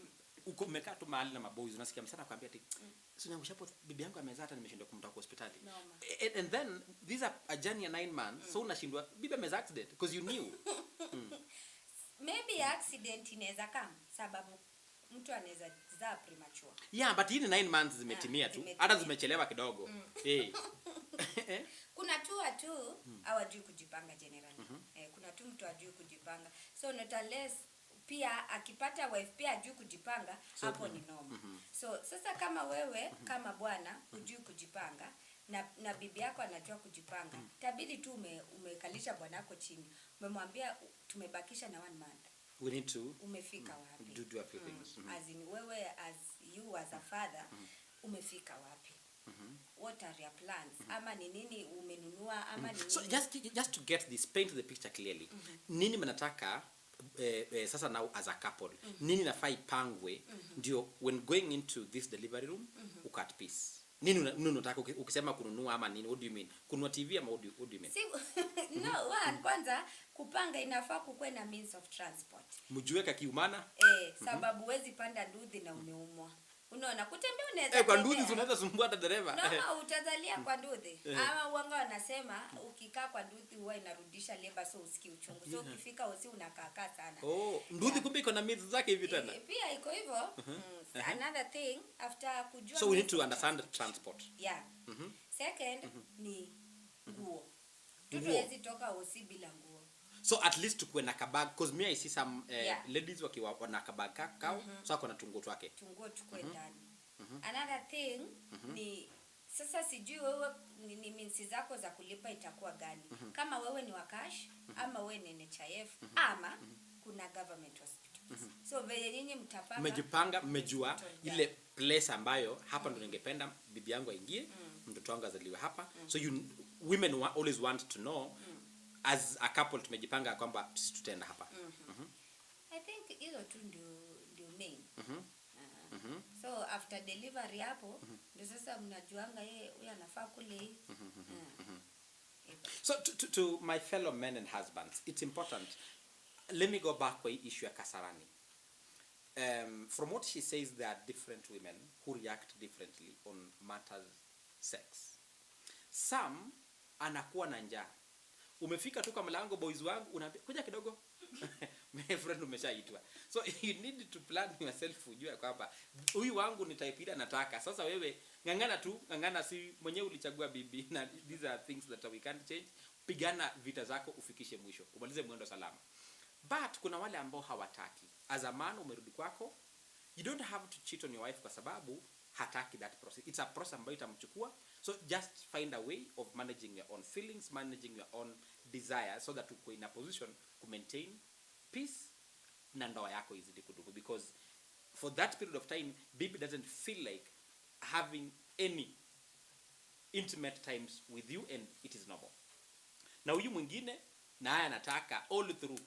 [SPEAKER 1] uko umekaa tu mahali na maboys unasikia msana akwambia ati sio hapo bibi yangu amezaa hata nimeshindwa kumtoa hospitali. And then these are a journey of 9 months so unashindwa bibi amezaa accident because you knew.
[SPEAKER 2] Maybe accident inaweza kama sababu mtu anaweza zaa premature.
[SPEAKER 1] Yeah, but hii ni 9 months zimetimia tu. Hata zimechelewa kidogo.
[SPEAKER 2] Kuna tu watu hawajui kujipanga generally. Kuna tu mtu hajui kujipanga. So not unless pia akipata wife pia hajui kujipanga, hapo ni normal. So sasa kama wewe kama bwana hujui kujipanga na bibi yako anajua kujipanga, tabidi tu umekalisha bwana wako chini. Umemwambia tumebakisha na 1 month.
[SPEAKER 1] We need to
[SPEAKER 2] umefika wapi?
[SPEAKER 1] Do a few things.
[SPEAKER 2] As in wewe as you as a father umefika wapi? What are your plans? Ama ni nini umenunua ama ni nini?
[SPEAKER 1] So just to get this, paint the picture clearly. Nini mnataka sasa now as a couple? Nini nafai pangwe ndio when going into this delivery room uko at peace? Nini unataka ukisema kununua ama nini? What do you mean? Kununua TV ama what do you mean?
[SPEAKER 2] No, kwanza kupanga inafaa kukuwe na means of transport.
[SPEAKER 1] Mjueka kiumana?
[SPEAKER 2] Sababu huwezi panda nduthi na umeumwa. Unaona kutembea unaweza
[SPEAKER 1] kwa nduthi unaweza sumbua hata dereva.
[SPEAKER 2] No, utazalia kwa nduthi. Ama wanga wanasema ukikaa kwa nduthi huwa inarudisha labor so usikii uchungu. So ukifika hosi unakaa sana.
[SPEAKER 1] Nduthi kumbe iko na myths zake hivi tena.
[SPEAKER 2] Pia iko hivyo. Another thing after kujua.
[SPEAKER 1] So we need to understand the transport.
[SPEAKER 2] Yeah. Second ni nguo. Tuwezi toka hosi bila nguo.
[SPEAKER 1] So at least tukue na kabag because me I see some ladies wakiwa wana kabag kakao so ako na tungo twake.
[SPEAKER 2] Tungo tukue ndani. Another thing ni sasa sijui wewe ni minsi zako za kulipa itakuwa gani. Kama wewe ni wa cash ama wewe ni NHIF ama kuna government hospitals. So vile nyinyi mtapanga
[SPEAKER 1] mmejipanga mmejua ile place ambayo hapa ndo ningependa bibi yangu aingie mtoto wangu azaliwe hapa. So women always want to know as a couple tumejipanga kwamba sisi tutaenda hapa.
[SPEAKER 2] I think hizo tu ndio main. So after delivery hapo ndio sasa mnajuanga yeye huyu anafaa kule.
[SPEAKER 1] So to my fellow men and husbands, it's important. Let me go back kwa issue ya Kasarani. From what she says, there are different women who react differently on matters sex. Some anakuwa na njaa. Umefika tu kwa mlango boys wangu unaambia kuja kidogo. My friend umeshaitwa. So you need to plan yourself ujue kwamba huyu wangu ni type ile nataka. Sasa wewe ngangana si mwenyewe ulichagua bibi na these are things that we can't change. Pigana vita zako ufikishe mwisho. Umalize mwendo salama. But kuna wale ambao hawataki. As a man umerudi kwako, you don't have to cheat on your wife kwa sababu hataki that process. It's a process ambayo itamchukua. So just find a way of managing your own feelings, managing your own desires so that uko in a position to maintain peace na ndoa yako izidi kudumu. Because for that period of time, baby doesn't feel like having any intimate times with you and it is normal. Na huyu mwingine na haya anataka all through.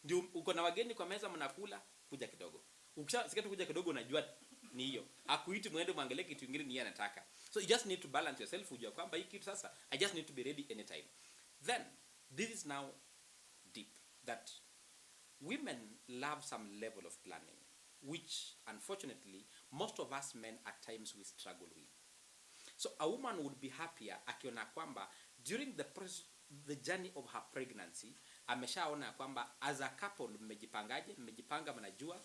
[SPEAKER 1] Ndio uko na wageni kwa meza mnakula kuja kidogo. Ukishasikia tu kuja kidogo unajua ni hiyo. Hakuiti muende muangalie kitu kingine ni yeye anataka. So you just need to balance yourself ujue kwamba hii kitu sasa I just need to be ready anytime. Then this is now deep that women love some level of planning which unfortunately most of us men at times we struggle with. So a woman would be happier akiona kwamba during the journey of her pregnancy ameshaona kwamba as a couple mmejipanga mnajua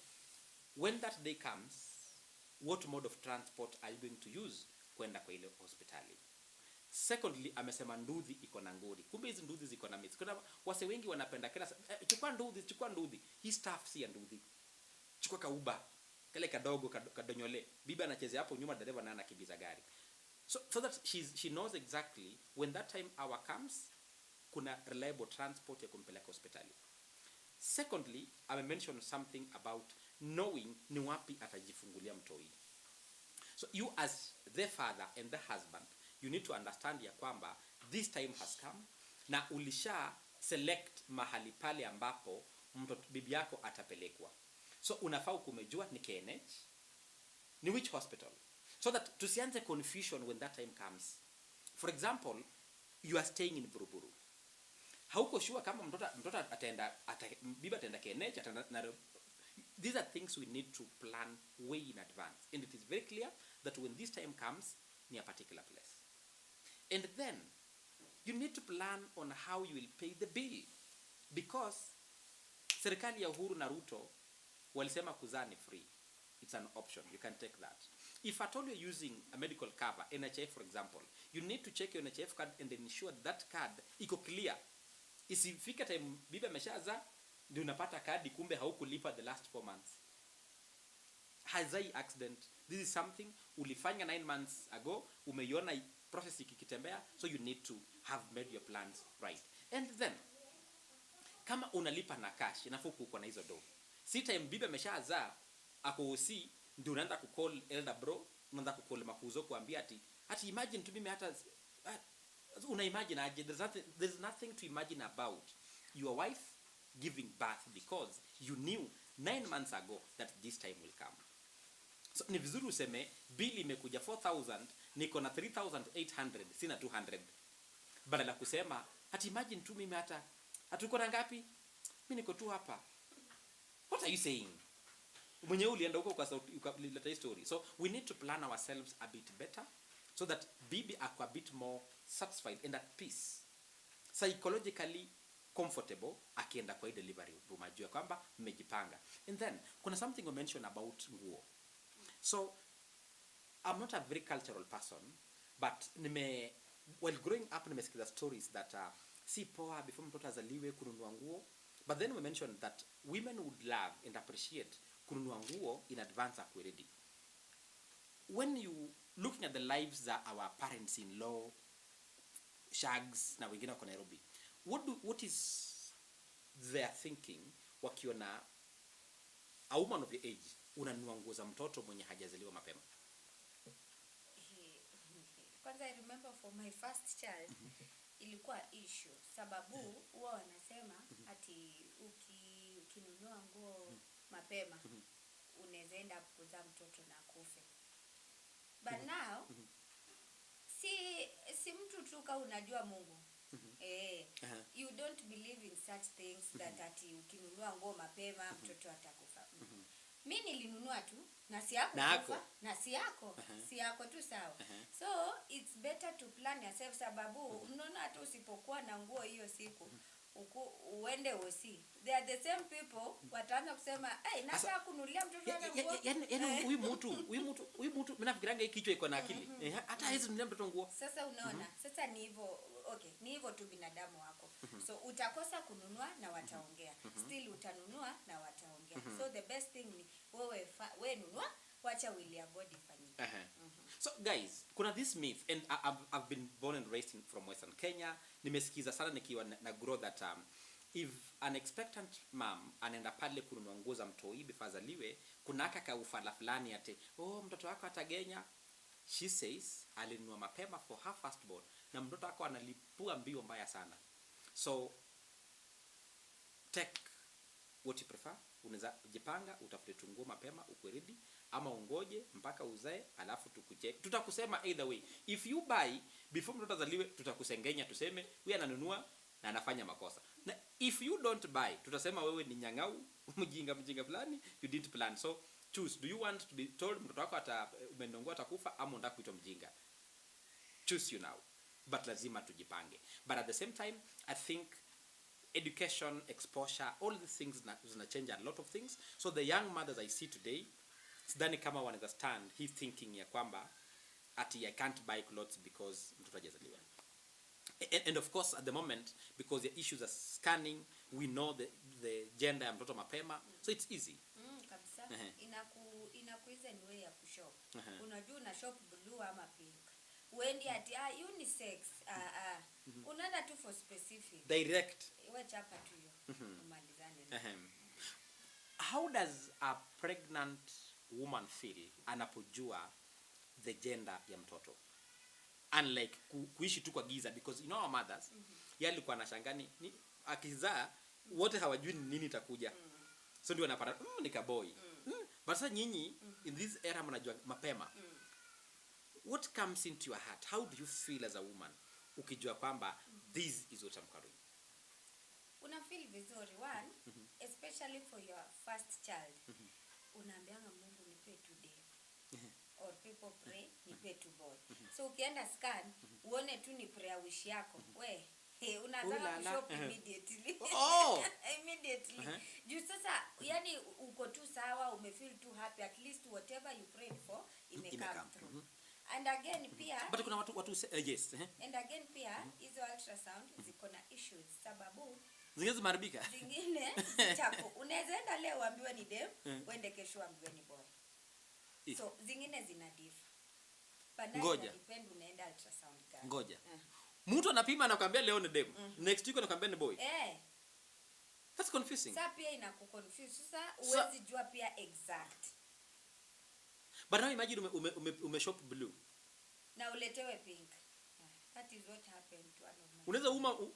[SPEAKER 1] when that day comes what mode of transport are you going to use kwenda kwa ile hospitali. Secondly amesema nduthi iko na ngori. Kumbe hizi nduthi ziko na myths. Kuna wase wengi wanapenda kila chukua nduthi. Hii staff si ya nduthi. Chukua kauba kale kadogo kadonyole. Bibi anachezea hapo nyuma dereva na anakimbiza gari. So that she knows exactly when that time hour comes kuna reliable transport ya kumpeleka hospitali. Secondly, I mentioned something about knowing ni wapi atajifungulia mtoi. So you as the father and the husband, you need to understand ya kwamba this time has come, na ulisha select mahali pale ambapo mtoto bibi yako atapelekwa. So unafaa kumejua ni KNH, ni which hospital, so that tusianze confusion when that time comes. For example, you are staying in Buruburu, hauko sure kama mtoto ataenda bibi ataenda KNH ataenda. These are things we need to plan way in advance, and it is very clear that when this time comes, ni a particular place. And then you need to plan on how you will pay the bill, because serikali ya Uhuru na Ruto walisema kuzaa ni free. It's an option, you can take that. If at all you're using a medical cover, NHIF for example, you need to check your NHIF card and ensure that card iko clear. Isifika time bibi ameshaza ndio unapata kadi kumbe haukulipa the last 4 months. Hazai accident. This is something ulifanya 9 months ago, umeiona process ikitembea, so you need to have made your plans right. And then kama unalipa na cash, inafaa uko na hizo do. Si time bibi ameshaza ako OC ndio unaanza kucall elder bro, unaanza kucall makuzo kuambia ati imagine tu mimi hata una imagine aje. There's nothing to imagine about your wife giving birth, because you knew 9 months ago that this time will come. So ni vizuri useme bill imekuja 4000, niko na 3800, sina 200. Badala kusema ati imagine tu mimi hata uko na ngapi? Mimi niko tu hapa. What are you saying? Mwenyewe ulienda huko kwa sauti ukaleta story. So we need to plan ourselves a bit better, so that bibi akwa a bit more satisfied and at peace, psychologically comfortable akienda kwa delivery room, ajue kwamba mmejipanga. And then kuna something we mentioned about nguo. So I'm not a very cultural person, but while growing up nimesikiza stories that si poa before mtoto azaliwe kununua nguo, but then we mentioned that women would love and appreciate kununua nguo in advance akwe ready. When you looking at the lives that our parents-in-law, shags na wengine wako Nairobi, what is their thinking wakiona a woman of your age unanunua nguo za mtoto mwenye hajazaliwa mapema?
[SPEAKER 2] Kwanza I remember for my first child ilikuwa issue, sababu huwa wanasema ati ukinunua nguo mapema unaweza enda kuzaa mtoto na kufe. But now si mtu tu kama unajua Mungu. You don't believe in such things that ati ukinunua nguo mapema mtoto atakufa. Mimi nilinunua tu na si yako na si yako, si yako tu sawa. So it's better to plan yourself, sababu unaona hata usipokuwa na nguo hiyo siku uende OC, they are the same people wataanza kusema nataka kununulia mtoto wangu nguo.
[SPEAKER 1] Yaani huyu mtu mimi nafikiranga hii kichwa iko na akili. Hata hizi nunulia mtoto nguo.
[SPEAKER 2] Sasa unaona, sasa ni hivyo. Okay, ni hivyo tu binadamu wako. So utakosa kununua na wataongea. Still utanunua na wataongea. So the best thing ni wewe nunua, wacha will ya God ifanyike.
[SPEAKER 1] So guys, kuna this myth, and I've been born and raised from Western Kenya. Nimesikiza sana nikiwa na grow that if an expectant mom anaenda pale kununua nguo za mtoi before azaliwe, kuna aka ufala fulani ate mtoto wako atagenya. She says alinunua mapema for her firstborn na mtoto wako analipua mbio mbaya sana. So take what you prefer. Unaweza jipanga, utafute nguo mapema uko ready, ama ungoje mpaka uzae alafu tukucheck. Tutakusema either way. If you buy before mtoto azaliwe, tutakusengenya tuseme wewe ananunua na anafanya makosa. Na if you don't buy, tutasema wewe ni nyang'au, mjinga fulani, you didn't plan. So choose, do you want to be told mtoto wako umenongoa atakufa ama unataka kuitwa mjinga? Choose you now. But lazima tujipange. But at the same time, I think education, exposure, all these things zina change a lot of things. So the young mothers I see today, sidhani kama wanaweza stand he's thinking ya kwamba ati I can't buy clothes because mtoto hajazaliwa. And of course at the moment, because the issues are scanning, we know the gender ya mtoto mapema, so it's easy.
[SPEAKER 2] Kabisa. Inakuiza ni way ya kushop. Unajua una shop blue ama pink. Wendi ati unisex. Unaenda tu for specific.
[SPEAKER 1] Direct.
[SPEAKER 2] Wewe chapa tu hiyo. Umalizane.
[SPEAKER 1] How does a pregnant woman feel anapojua the gender ya mtoto, unlike kuishi tu kwa giza, because our mothers yeye alikuwa anashangani akizaa wote hawajui nini itakuja, so ndio anapata ni kaboy. But sasa nyinyi in this era mnajua mapema. What comes into your heart? How do you feel as a woman ukijua kwamba this is what I'm carrying?
[SPEAKER 2] Una feel vizuri one, especially for your first child. Unaambianga Mungu nipe today. Or people pray nipe to boy. So ukienda scan uone tu ni prayer wish yako. Unaanza kushop immediately. Immediately. Juu sasa yani uko tu sawa, umefeel too happy, at least whatever you prayed for imekam through. And again pia
[SPEAKER 1] but kuna watu yes.
[SPEAKER 2] And again pia hizo ultrasound ziko na issues, sababu
[SPEAKER 1] zingine zimaribika.
[SPEAKER 2] Zingine chako unaweza enda leo uambiwe ni dem, uende kesho uambiwe ni boy. So zingine zina differ.
[SPEAKER 1] Ngoja.
[SPEAKER 2] Depend unaenda ultrasound gani.
[SPEAKER 1] Ngoja. Mtu anapima anakuambia leo ni dem. Next week anakuambia ni boy. That's confusing.
[SPEAKER 2] Sasa pia inakuconfuse. Sasa uwezi jua pia exact.
[SPEAKER 1] But now imagine umeshop blue.
[SPEAKER 2] Na uletewe pink. That is what happened to one of my.
[SPEAKER 1] Unaweza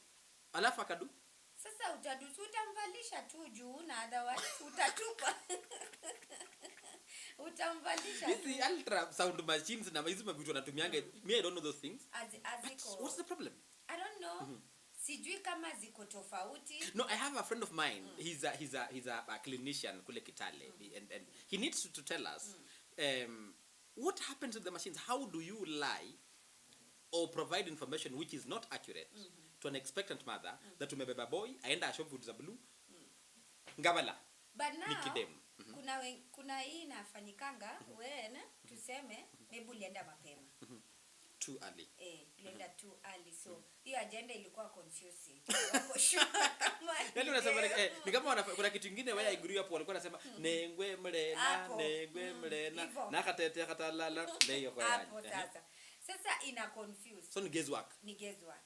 [SPEAKER 1] alafu akadu.
[SPEAKER 2] Sasa utamvalisha tu juu na otherwise utatupa. Utamvalisha.
[SPEAKER 1] Hizi ultrasound machines na hizo vitu wanatumianga, me I don't know those things. What's the problem?
[SPEAKER 2] I don't know. Sijui kama ziko tofauti.
[SPEAKER 1] No, I have a friend of mine. He's a clinician kule Kitale, and he needs to tell us what happens to the machines. How do you lie or provide information which is not accurate to an expectant mother that umebeba boy aenda shop vitu za blue ngabala.
[SPEAKER 2] But now kuna hii inafanyikanga when tuseme maybe ulienda mapema.
[SPEAKER 1] Too early.
[SPEAKER 2] Ulienda too early, so hiyo agenda ilikuwa confusing. Wako sure kama
[SPEAKER 1] yani unasema ni kama kuna kitu kingine wewe iguru hapo walikuwa wanasema nengwe mlena na katete katalala ndio kwa
[SPEAKER 2] hapo sasa ina confuse.
[SPEAKER 1] So ni guesswork.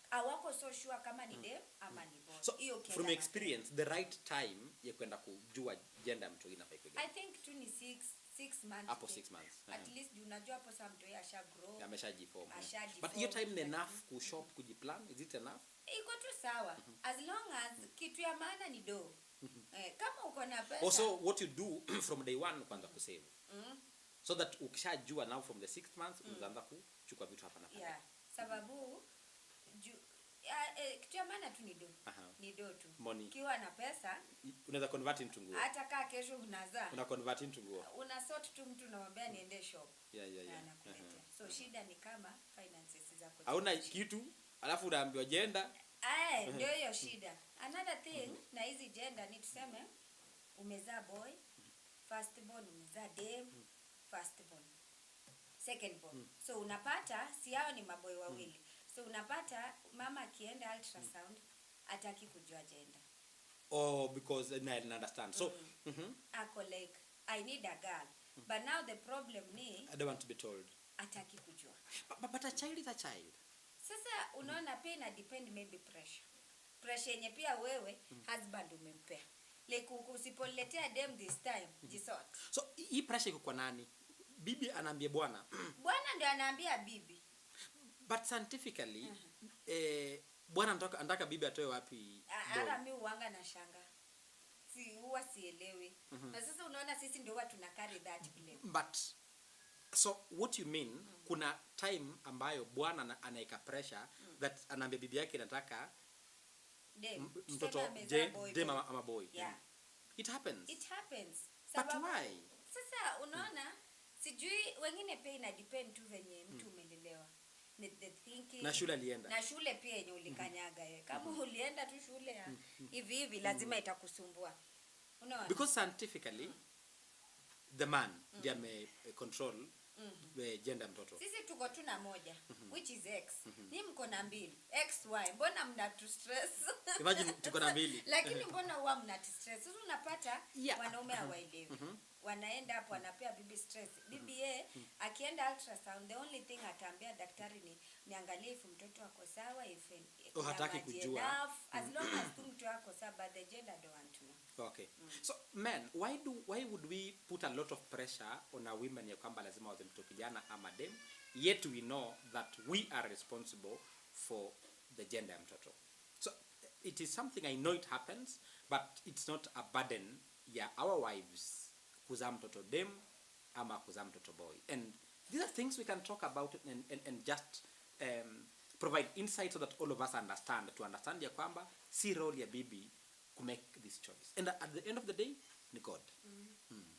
[SPEAKER 2] Hawako so sure kama ni dem ama ni boy.
[SPEAKER 1] So from experience the right time ya kwenda kujua gender mtu inafaa iko.
[SPEAKER 2] I think tu ni 6 months.
[SPEAKER 1] Hapo 6 months.
[SPEAKER 2] At least unajua hapo sasa mtu yeye asha grow.
[SPEAKER 1] Ameshajiform. But hiyo time ni enough kushop kujiplan, is it enough?
[SPEAKER 2] Iko tu sawa. As long as kitu ya maana ni do. Kama uko na pesa.
[SPEAKER 1] Also what you do from day one kwanza kusave. So that ukishajua now from the 6th month unaanza kuchukua vitu hapa na pale.
[SPEAKER 2] Sababu kitu ya maana tu ni do. Ni do tu. Ukiwa na pesa
[SPEAKER 1] unaweza convert into nguo.
[SPEAKER 2] Hata kaa kesho unazaa.
[SPEAKER 1] Una convert into nguo.
[SPEAKER 2] Una sort tu mtu unamwambia niende shop.
[SPEAKER 1] Yeah.
[SPEAKER 2] So shida ni kama finances zako.
[SPEAKER 1] Hauna kitu alafu unaambiwa gender.
[SPEAKER 2] Ndio hiyo shida. Another thing na hizi gender ni tuseme umezaa boy, first born, umezaa dem, first born, second born. So unapata si hao ni maboy wawili. So unapata mama akienda ultrasound ataki kujua gender.
[SPEAKER 1] Because I understand. So
[SPEAKER 2] ako like I need a girl. But now the problem ni
[SPEAKER 1] I don't want to be told.
[SPEAKER 2] Ataki kujua.
[SPEAKER 1] But a child is a child.
[SPEAKER 2] Sasa unaona pia ina depend maybe pressure. Pressure yenye pia wewe husband umempea. Like usipoletea dem this time, jisort.
[SPEAKER 1] So hii pressure iko kwa nani? Bibi anaambia bwana.
[SPEAKER 2] Bwana ndio anaambia bibi.
[SPEAKER 1] But scientifically bwana anataka bibi atoe wapi?
[SPEAKER 2] Hata mimi uanga na shanga. Huwa sielewi. Na sasa unaona sisi ndio watu tuna carry that blame.
[SPEAKER 1] But so what you mean kuna time ambayo bwana anaika pressure that anaambia bibi yake nataka mtoto dem ama boy. It happens. But why?
[SPEAKER 2] Sasa unaona sijui wengine pia ina depend tu venye mtu umelelewa. The thinking.
[SPEAKER 1] Na shule alienda.
[SPEAKER 2] Na shule pia yenye ulikanyaga yeye. Kama ulienda tu shule ya hivi lazima itakusumbua. Unaona?
[SPEAKER 1] Because scientifically the man ndiye ame control gender mtoto.
[SPEAKER 2] Sisi tuko tu na moja which is X. Ni mko na mbili. XY. Mbona mna tu stress?
[SPEAKER 1] Imagine tuko na mbili.
[SPEAKER 2] Lakini mbona huwa mna stress? Sasa unapata wanaume hawaelewi. Wanaenda hapo wanapea bibi stress. Bibi akienda ultrasound the only thing ataambia daktari ni niangalie if mtoto wako sawa, if
[SPEAKER 1] hataki kujua.
[SPEAKER 2] As long as tu mtoto wako makosa, but the gender don't want to know.
[SPEAKER 1] Okay. So men, why would we put a lot of pressure on our women ya kwamba lazima wawe mtoto kijana ama dem, yet we know that we are responsible for the gender ya mtoto. So it is something I know it happens, but it's not a burden ya our wives kuzaa mtoto dem ama kuzaa mtoto boy. And these are things we can talk about and just provide insight so that all of us understand ya kwamba si role ya bibi to make this choice. And at the end of the day, ni God.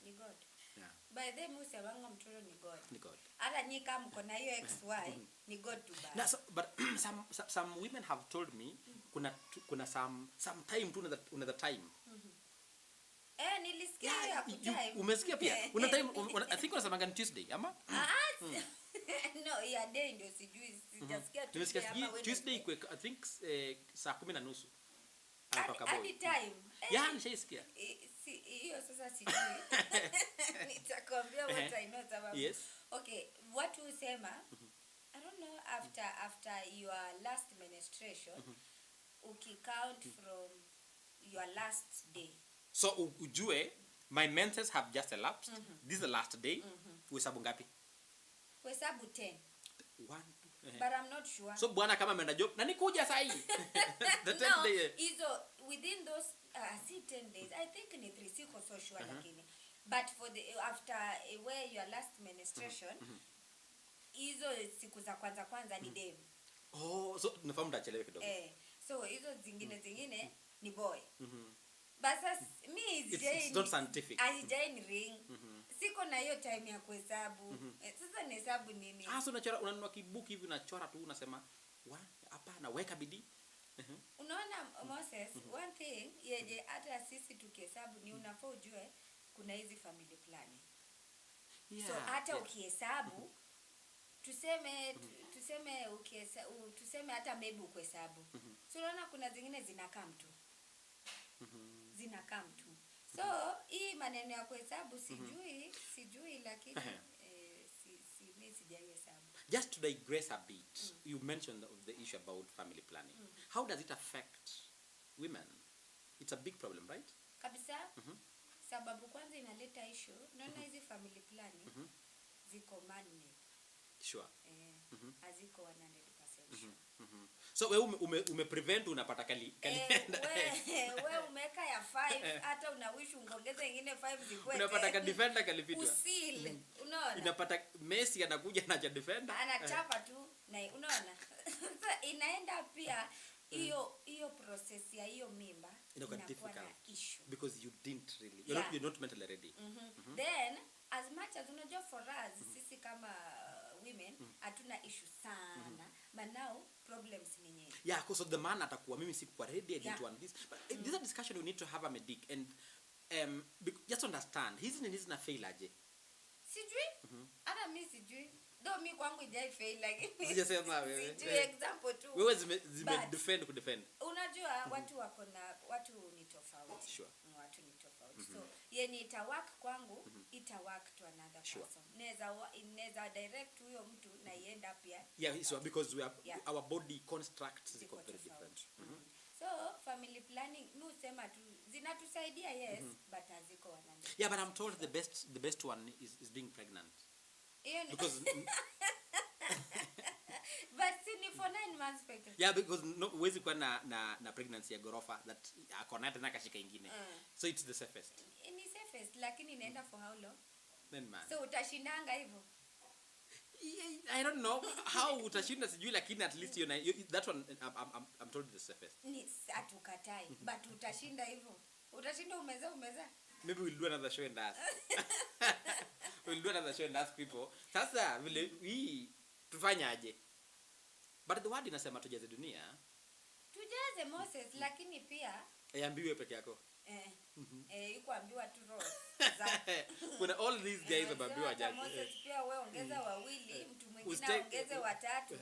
[SPEAKER 2] Ni God.
[SPEAKER 1] Yeah.
[SPEAKER 2] By the way, wangu mtoto ni God.
[SPEAKER 1] Ni God.
[SPEAKER 2] Hata nyika mko na hiyo XY, ni God to buy.
[SPEAKER 1] Now, so, but some women have told me kuna some time tu unather time.
[SPEAKER 2] Nilisikia ya kutime.
[SPEAKER 1] Umesikia pia? Una time I think unasemanga ni Tuesday, ama?
[SPEAKER 2] No, ya day ndio sijasikia Tuesday ama
[SPEAKER 1] Tuesday I think saa 10:30.
[SPEAKER 2] Hadi time.
[SPEAKER 1] Yeah, nishaisikia.
[SPEAKER 2] Hiyo sasa sijui. Nitakwambia what I know sababu.
[SPEAKER 1] Yes.
[SPEAKER 2] Okay, watu husema I don't know after your last menstruation, ukicount from your last day.
[SPEAKER 1] So ujue my menses have just elapsed. This is the last day. Uhesabu ngapi?
[SPEAKER 2] Uhesabu 10.
[SPEAKER 1] 1
[SPEAKER 2] But I'm not sure.
[SPEAKER 1] So bwana kama ameenda job na nikuja saa hii. The 10th day.
[SPEAKER 2] Hizo within those 10 days. I think ni 3 siko so sure lakini. But for the after where your last menstruation, hizo siku za kwanza ni dem.
[SPEAKER 1] Oh, so nafahamu ndachelewe kidogo.
[SPEAKER 2] So hizo zingine ni boy. But me
[SPEAKER 1] it's not scientific.
[SPEAKER 2] Ajai ring. Siko na hiyo time ya kuhesabu. Sasa ni hesabu nini?
[SPEAKER 1] So unanunua kibuku hivi unachora tu unasema, hapana weka bidii.
[SPEAKER 2] Unaona Moses, one thing yeje hata sisi tukihesabu ni unafaa ujue kuna hizi family planning. So hata ukihesabu tuseme hata maybe ukuhesabu. So unaona kuna zingine zinakaa mtu. So hii maneno ya kuhesabu sijui lakini mimi sijaihesabu.
[SPEAKER 1] Just to digress a bit, you mentioned the issue about family planning. How does it affect women? It's a big problem, right?
[SPEAKER 2] Kabisa. Sababu kwanza inaleta issue. Unaona hizi family planning ziko man-made.
[SPEAKER 1] Sure.
[SPEAKER 2] Haziko 100% sure.
[SPEAKER 1] So wewe umeprevent unapata
[SPEAKER 2] wewe umeka ya 5 hata unawish ungongeze nyingine 5 zikwe.
[SPEAKER 1] Unapata ka defender kalipitwa.
[SPEAKER 2] Usile. Unaona?
[SPEAKER 1] Inapata Messi anakuja na cha defender.
[SPEAKER 2] Anachapa tu na unaona. Sasa inaenda pia hiyo process ya hiyo mimba inakuwa na issue
[SPEAKER 1] because you didn't really you're not mentally ready.
[SPEAKER 2] Then as much as unajua for us sisi kama women hatuna issue sana but now problems ni nyingi.
[SPEAKER 1] Yeah, because the man atakuwa mimi sikuwa ready I didn't want this, but this is a discussion we need to have a medic and just understand hizi na fail aje
[SPEAKER 2] sijui hata mimi sijui though mimi kwangu ijai fail like
[SPEAKER 1] sijasema wewe
[SPEAKER 2] sijui example tu
[SPEAKER 1] wewe zime defend
[SPEAKER 2] unajua watu ni tofauti.
[SPEAKER 1] Sure.
[SPEAKER 2] Watu ni tofauti. So yeni ita work kwangu ita work to another person. Neza direct huyo mtu na ienda pia.
[SPEAKER 1] Yeah, so because our body constructs is very different.
[SPEAKER 2] So family planning no sema tu zinatusaidia yes but haziko 100%.
[SPEAKER 1] Yeah, but I'm told the best one is being pregnant. Because
[SPEAKER 2] but sini for 9 months pregnant.
[SPEAKER 1] Yeah, because huwezi kuwa na pregnancy ya gorofa that akona tena kashika ingine. So it's the safest.
[SPEAKER 2] Ni safest lakini inaenda for how long?
[SPEAKER 1] 9 months.
[SPEAKER 2] So utashindanga hivyo.
[SPEAKER 1] I don't know how utashinda sijui lakini at least that one I'm told the safest.
[SPEAKER 2] Ni atukatai but utashinda hivyo. Utashinda umeza.
[SPEAKER 1] Maybe we'll do another show and ask. We'll do another show and ask people. Sasa vile tufanyaje? But the word inasema tujaze dunia.
[SPEAKER 2] Tujaze Moses lakini pia
[SPEAKER 1] Ambiwe peke yako.
[SPEAKER 2] Yuko ambiwa tu roho.
[SPEAKER 1] Kuna all these guys ambiwa jaji.
[SPEAKER 2] Moses pia wewe ongeza wawili, mtu mwingine ongeze watatu.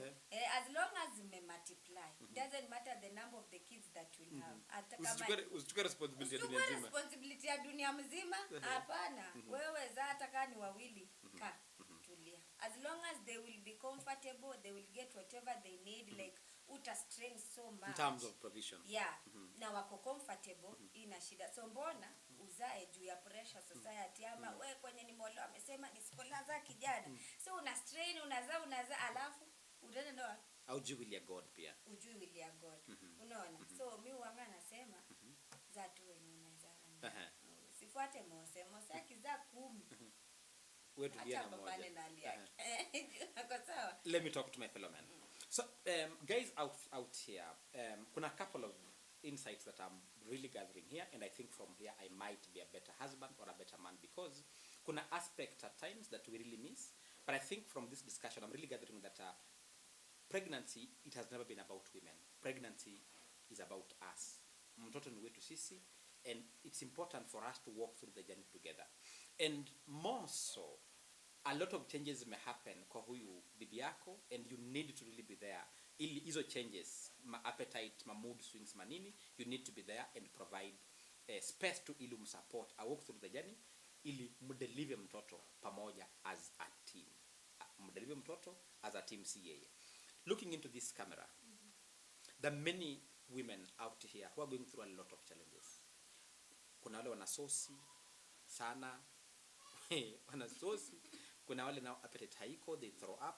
[SPEAKER 2] As long as me multiply. Doesn't matter the number of the kids that we have. Hata kama
[SPEAKER 1] usichukue responsibility ya dunia nzima.
[SPEAKER 2] Responsibility ya dunia mzima? Hapana. Wewe za hata kama ni wawili, tulia. As long as they will be comfortable, they will get whatever they need like uta strain so much
[SPEAKER 1] in terms of provision.
[SPEAKER 2] Yeah. Na wako comfortable ina shida. So mbona uzae juu ya pressure society ama wewe kwenye nimeolewa amesema nisipolaza kijana. So una strain unazaa alafu utaenda ndoa.
[SPEAKER 1] Ujui will ya God pia.
[SPEAKER 2] Ujui will ya God. Unaona? So mimi wanga nasema za tu wenye unazaa. Sifuate Mose akizaa 10.
[SPEAKER 1] Wewe tulia na moja. Let me talk to my fellow men. So guys out here, kuna a couple of insights that I'm really gathering here, and I think from here I might be a better husband or a better man, because kuna aspect at times that we really miss. But I think from this discussion I'm really gathering that pregnancy, it has never been about women. Pregnancy is about us. Mtoto ni wetu sisi, and it's important for us to walk through the journey together. And more so, a lot of changes may happen kwa huyu bibi yako, and you need to really be there. Ili hizo changes, ma appetite, ma mood swings, manini, you need to be there and provide space to ili support a walk through the journey, ili mdeliver mtoto pamoja as a team. Mdeliver mtoto as a team, si yeye. Looking into this camera, there are many women out here who are going through a lot of challenges. Kuna wale wanasosi sana, wanasosi. Kuna wale na appetite haiko, they throw up.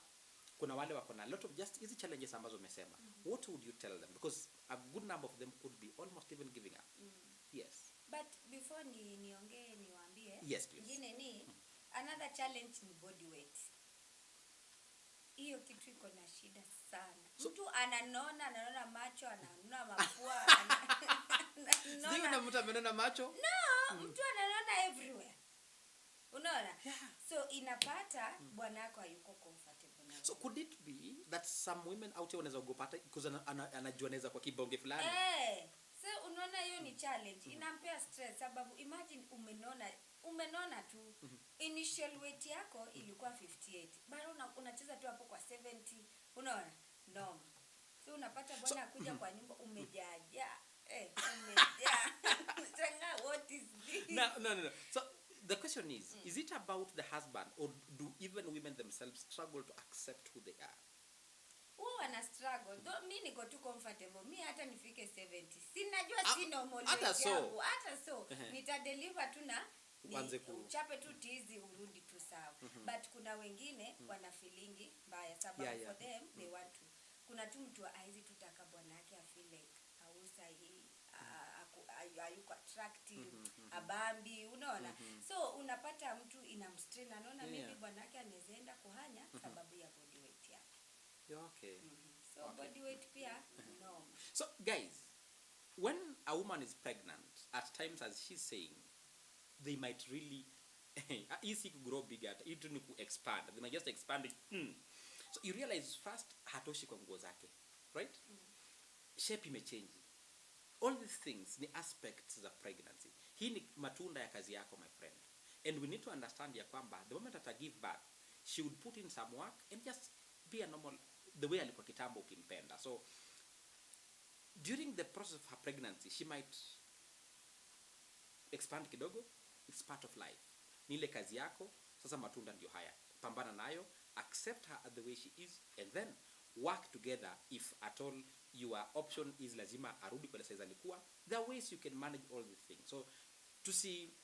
[SPEAKER 1] Kuna wale wako na a lot of just easy challenges ambazo umesema. What would you tell them? Because a good number of them could be almost even giving up. Yes.
[SPEAKER 2] But before niongee niwaambie,
[SPEAKER 1] yes, please.
[SPEAKER 2] Ngine ni another challenge ni body weight. Hiyo kitu iko na shida sana. So, mtu ananona macho, ananona mapua,
[SPEAKER 1] Sio na mtu amenona macho?
[SPEAKER 2] No, mtu ananona everywhere. Unaona?
[SPEAKER 1] Yeah.
[SPEAKER 2] So inapata bwanako hayuko comfortable na.
[SPEAKER 1] So could it be that some women out here wanaweza ogopata because anajua anaweza kwa kibonge fulani?
[SPEAKER 2] So unaona hiyo ni challenge. Inampea stress sababu imagine umenona tu. Initial weight yako ilikuwa 58. Bado unacheza tu hapo kwa 70. Unaona? Noma. So unapata bwana kuja kwa nyumba umejaja. Umejaa. What is this?
[SPEAKER 1] No. So the question is it about the husband, or do even women themselves struggle to accept who they are?
[SPEAKER 2] Wana struggle. Mimi niko too comfortable. Mimi hata nifike 70. Sinajua si normal
[SPEAKER 1] hata
[SPEAKER 2] so nitadeliver tu na uchape tu tizi urudi tu sawa. But kuna wengine wana feelingi mbaya sababu for them they want to. Kuna tu mtu aizi tutaka bwana yake a feel like ausa hii ayuko attractive, abambi, unaona? So unapata mtu inamstrain, anaona maybe bwana yake anaenda kuhanya sababu ya body weight yake.
[SPEAKER 1] Okay.
[SPEAKER 2] So body weight pia no.
[SPEAKER 1] So guys, when a woman is pregnant, at times, as she's saying, they might really easy to grow bigger, even to expand. They might just expand it. So you realize first hatoshi kwa nguo zake, right? Shape imechange. All these things ni aspects of pregnancy. Hii ni matunda ya kazi yako, my friend. And we need to understand ya kwamba the moment that I give birth, she would put in some work and just be a normal, the way alikuwa kitambo ukimpenda. So during the process of her pregnancy, she might expand kidogo. It's part of life. Ni ile kazi yako, sasa matunda ndio haya. Pambana nayo, accept her the way she is, and then work together. If at all your option is lazima arudi kwa size alikuwa, there are ways you can manage all these things. So to see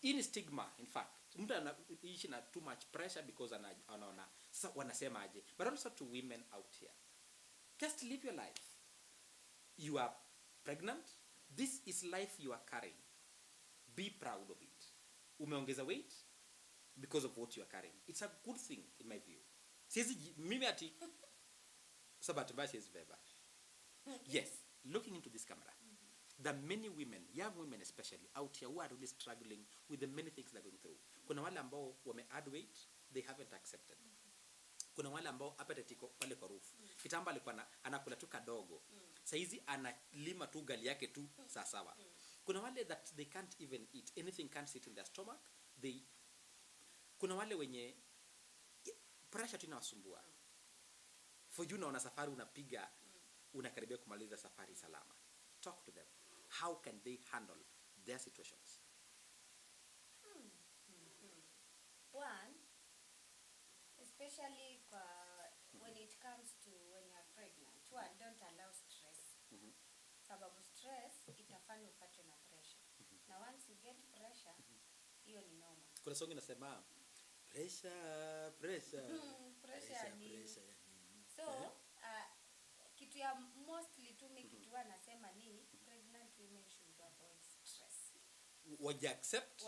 [SPEAKER 1] in stigma, in fact, mtu anaishi na too much pressure because anaona sasa wanasema aje. But also to women out here, just live your life. You are pregnant, this is life you are carrying. Be proud of it. Umeongeza weight because of what you are carrying. It's a good thing in my view. Sizi mimi ati sabat basi is beba. Yes, looking into this camera, there are many women, young women especially, out here who are really struggling with the many things they're going through. Kuna wale ambao wame add weight, they haven't accepted. Kuna wale ambao appetite iko pale kwa roof. Kitamba alikuwa anakula tu kadogo. Saizi analima tu gali yake tu sawa. Kuna wale that they can't even eat, anything can't sit in their stomach. Kuna wale wenye pressure tu inawasumbua. For you na safari unapiga, unakaribia kumaliza safari salama. Talk to them. How can they handle their situations?
[SPEAKER 2] One, especially when it comes to when you're pregnant. first one, don't allow stress. Sababu stress itafanya upate na pressure. Na once you get pressure, hiyo ni noma.
[SPEAKER 1] Kuna song inasema pressure
[SPEAKER 2] Pressure ya nini? So, kitu ya mostly tu mimi kitu wanasema ni pregnant women should avoid stress.
[SPEAKER 1] Waje accept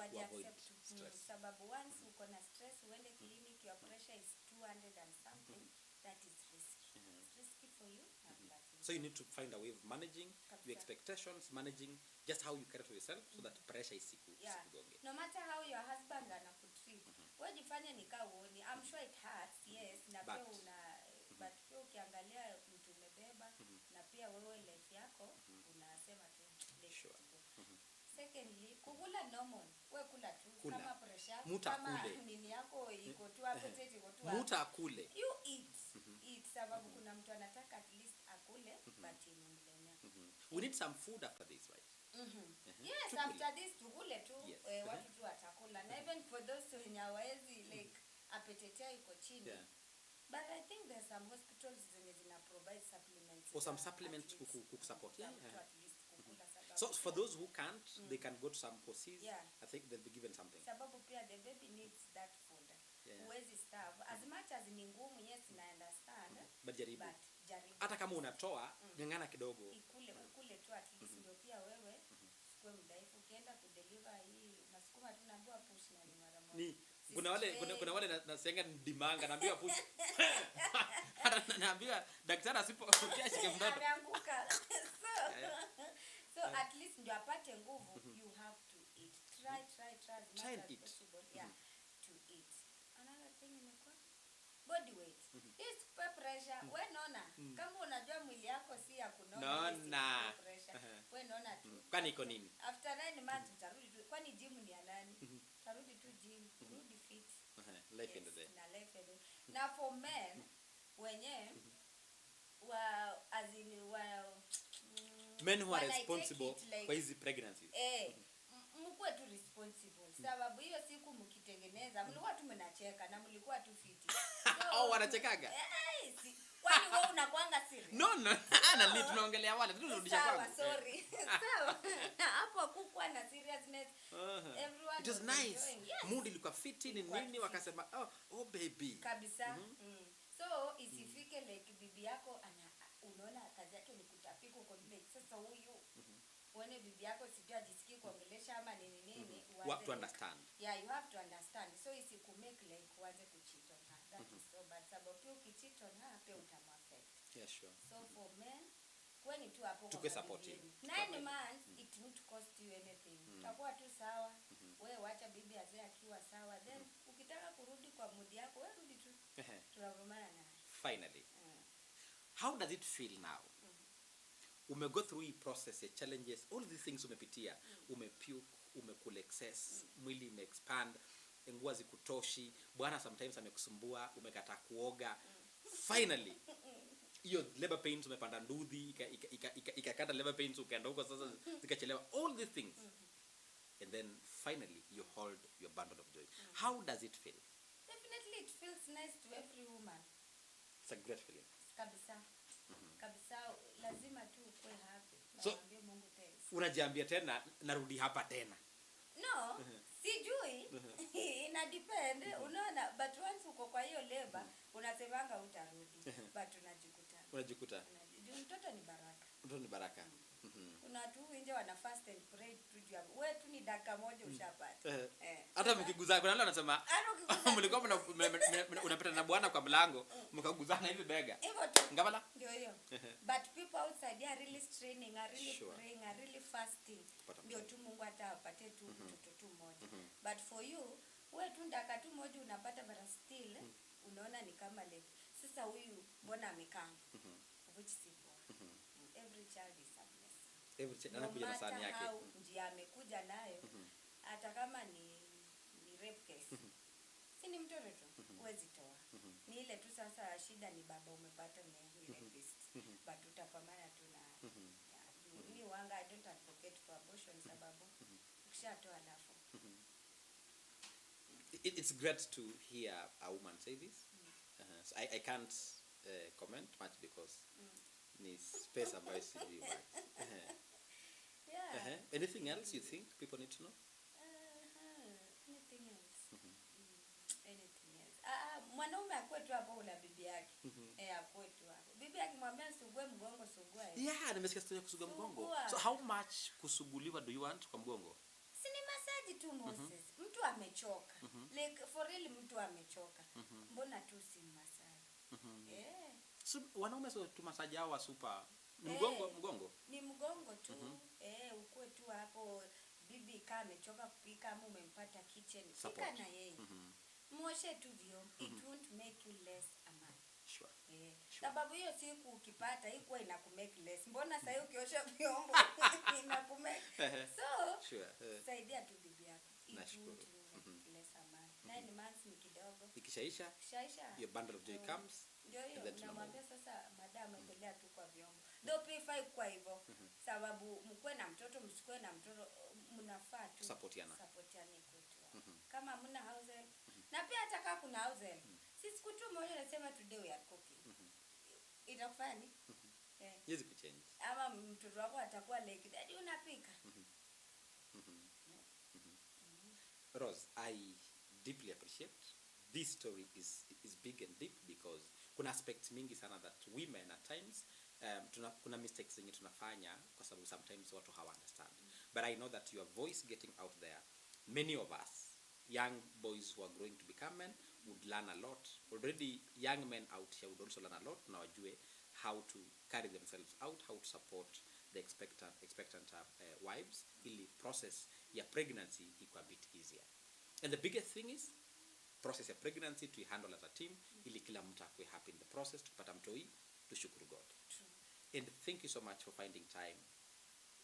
[SPEAKER 1] stress.
[SPEAKER 2] Sababu once uko na stress uende clinic, your pressure is 200 and something, that is risky. It's risky for you and
[SPEAKER 1] so you need to find a way of managing your expectations, managing just how you care for yourself so that pressure is sikugonge.
[SPEAKER 2] No matter how your husband anakutreat, wewe jifanye nikaa uone. I'm sure it hurts, yes, na pia but pia ukiangalia mtu umebeba na pia wewe life yako unasema tu sure. Secondly, kukula normal. Wewe kula tu kama pressure kama nini yako iko tu appetite iko tu.
[SPEAKER 1] Muta akule.
[SPEAKER 2] You eat. Eat sababu kuna mtu anataka at least akule but imemlemea.
[SPEAKER 1] We need some food after this, right?
[SPEAKER 2] Yes, tukule. After this tukule tu watu tu watakula. Na even for those wenye hawezi like appetite iko chini. But I think there's some hospitals zenye zina provide supplements.
[SPEAKER 1] Or some supplements cook support.
[SPEAKER 2] At least kukula sababu.
[SPEAKER 1] So for those who can't, they can go to some courses. I think they'll be given something.
[SPEAKER 2] Sababu pia the baby needs that food. Huwezi starve. As much as ni ngumu, yes, I understand.
[SPEAKER 1] But jaribu. Hata kama unatoa, ngangana kidogo.
[SPEAKER 2] Ukule tu at least ndio pia wewe usikue mdhaifu. Ukienda kudeliver hii masukuma tunaambiwa push na ni mara moja. Kuna wale nasenga ndimanga naambiwa push. Naambiwa daktari asipokutia shike mtoto. Ameanguka. So at least ndio apate nguvu, you have to eat. Try as possible. To eat. Another thing imekuwa body weight. Yes, pressure. Wewe naona kama unajua mwili yako si ya kunona pressure. Wewe naona tu.
[SPEAKER 1] Kwani iko nini?
[SPEAKER 2] After 9 months utarudi tu. Kwani gym ni ya nani? Utarudi tu gym, rudi fit.
[SPEAKER 1] Life in the day.
[SPEAKER 2] Na for men wenye
[SPEAKER 1] men who are responsible for hizi pregnancies.
[SPEAKER 2] Mkuwe tu responsible. Sababu hiyo siku mkitengeneza, mlikuwa tu mnacheka na mlikuwa tu fiti.
[SPEAKER 1] So, wanachekaga?
[SPEAKER 2] Kwani wewe unakuanga serious?
[SPEAKER 1] No. Ana tunaongelea wale, tunarudisha kwangu.
[SPEAKER 2] Sorry. Sawa. Hapo kukua na seriousness. Everyone
[SPEAKER 1] it was nice. Mood ilikuwa fiti ni nini wakasema oh baby.
[SPEAKER 2] Kabisa. So isifike like bibi yako unaona kazi yake ni kutapika uko like sasa huyu uone bibi yako sijui ajisikii kuongelesha ama nini
[SPEAKER 1] what to understand.
[SPEAKER 2] You have to understand. So isiku make like uanze kucheat on her. That is so bad. Sababu pia ukicheat on her pia utamuaffect.
[SPEAKER 1] Sure.
[SPEAKER 2] So for men kweni tu hapo
[SPEAKER 1] kwa supporting
[SPEAKER 2] 9 months it won't cost you anything. Utakuwa tu sawa. Wewe wacha bibi azee akiwa sawa, then ukitaka kurudi kwa mood yako wewe rudi tu. Tunavumana naye.
[SPEAKER 1] Finally. How does it feel now? Umego through hii process, challenges, all these things umepitia, umepuke, umekula excess, mwili umeexpand, nguo zikutoshi, bwana sometimes amekusumbua, umekata kuoga. Finally, hiyo labor pains umepanda ndudhi, ikakata labor pains ukaenda huko sasa zikachelewa, all these things. And then finally you hold your bundle of joy. How does it feel?
[SPEAKER 2] Definitely it feels nice to every woman.
[SPEAKER 1] It's a great feeling.
[SPEAKER 2] Kabisa. Kabisa lazima tu ukue happy.
[SPEAKER 1] So,
[SPEAKER 2] Mungu thanks.
[SPEAKER 1] Unajiambia tena narudi hapa tena.
[SPEAKER 2] No, sijui. Ina depend. Unaona, but once uko kwa hiyo labor, unasemanga utarudi. But unajikuta. Mtoto ni baraka.
[SPEAKER 1] Mtoto ni baraka.
[SPEAKER 2] Kuna watu nje wana fast and pray tu wewe tu ni dakika moja ushapata.
[SPEAKER 1] Hata mkiguzana kuna wale wanasema mlikuwa unapita na bwana kwa mlango mkaguzana hivi bega. Ngabala?
[SPEAKER 2] Ndio hiyo. But people outside are really straining, are really praying, are really fasting. Ndio tu Mungu atapate tu mtoto tu mmoja. But for you, wewe tu dakika tu moja unapata but still unaona ni kama like sasa huyu mbona amekaa? Which is every child is a blessing.
[SPEAKER 1] Every child anakuja na sahani yake.
[SPEAKER 2] Njia amekuja nayo hata kama ni rape case. Si ni mtoto tu huwezi toa. Ni ile tu sasa shida ni baba umepata ni rapist. But utapambana tu na mimi wanga I don't advocate for abortion sababu ukishatoa alafu.
[SPEAKER 1] It's great to hear a woman say this. So I can't comment much because ni space ambayo sijui wapi.
[SPEAKER 2] Yeah.
[SPEAKER 1] Anything else you think people need to know?
[SPEAKER 2] Anything else? Anything else? Mwanaume akwetu hapo una bibi yake. Akwetu hapo. Bibi yake mwambia sugue mgongo sugua.
[SPEAKER 1] Yeah, nimesikia story ya kusugua mgongo. So how much kusuguliwa do you want kwa mgongo?
[SPEAKER 2] Si ni massage tu Moses. Mtu amechoka. Like for real mtu amechoka. Mbona tu si massage?
[SPEAKER 1] So wanaume so tu massage hao super mgongo.
[SPEAKER 2] Ni mgongo tu. Ukue tu hapo bibi kama amechoka kupika ama umempata kitchen. Fika na yeye. Muoshe tu vyombo. It won't make you less a man.
[SPEAKER 1] Sure.
[SPEAKER 2] Sababu hiyo siku ukipata ikuwa inakumake less. Mbona sasa ukiosha vyombo inakumake. So, saidia tu bibi yako.
[SPEAKER 1] Nashukuru.
[SPEAKER 2] Less a man. 9 months ni kidogo.
[SPEAKER 1] Ikishaisha, your bundle of joy comes.
[SPEAKER 2] Ndio hiyo unamwambia sasa madam endelea tu kwa vyombo. Though pay kwa hivyo. Sababu mkwe na mtoto msikwe na mtoto mnafaa tu
[SPEAKER 1] supportiana
[SPEAKER 2] kwetu. Kama mna house help. Na pia hata kama kuna house help. Sisi kutu moja nasema today we are cooking. Itakufanya?
[SPEAKER 1] Yezi kuchange.
[SPEAKER 2] Ama mtoto wako atakuwa like daddy unapika.
[SPEAKER 1] Rose, I deeply appreciate this story is big and deep because kuna aspects mingi sana that women at times kuna mistakes zenye tunafanya kwa sababu sometimes watu hawa understand. But I know that your voice getting out there, many of us young boys who are growing to become men would learn a lot. Already young men out here would also learn a lot na wajue how to carry themselves out, how to support the expectant wives ili process ya pregnancy iko a bit easier. And the biggest thing is process ya pregnancy to handle as a team ili kila mtu akue happy in the process, tupata mtoi, tushukuru God. And thank you so much for finding time,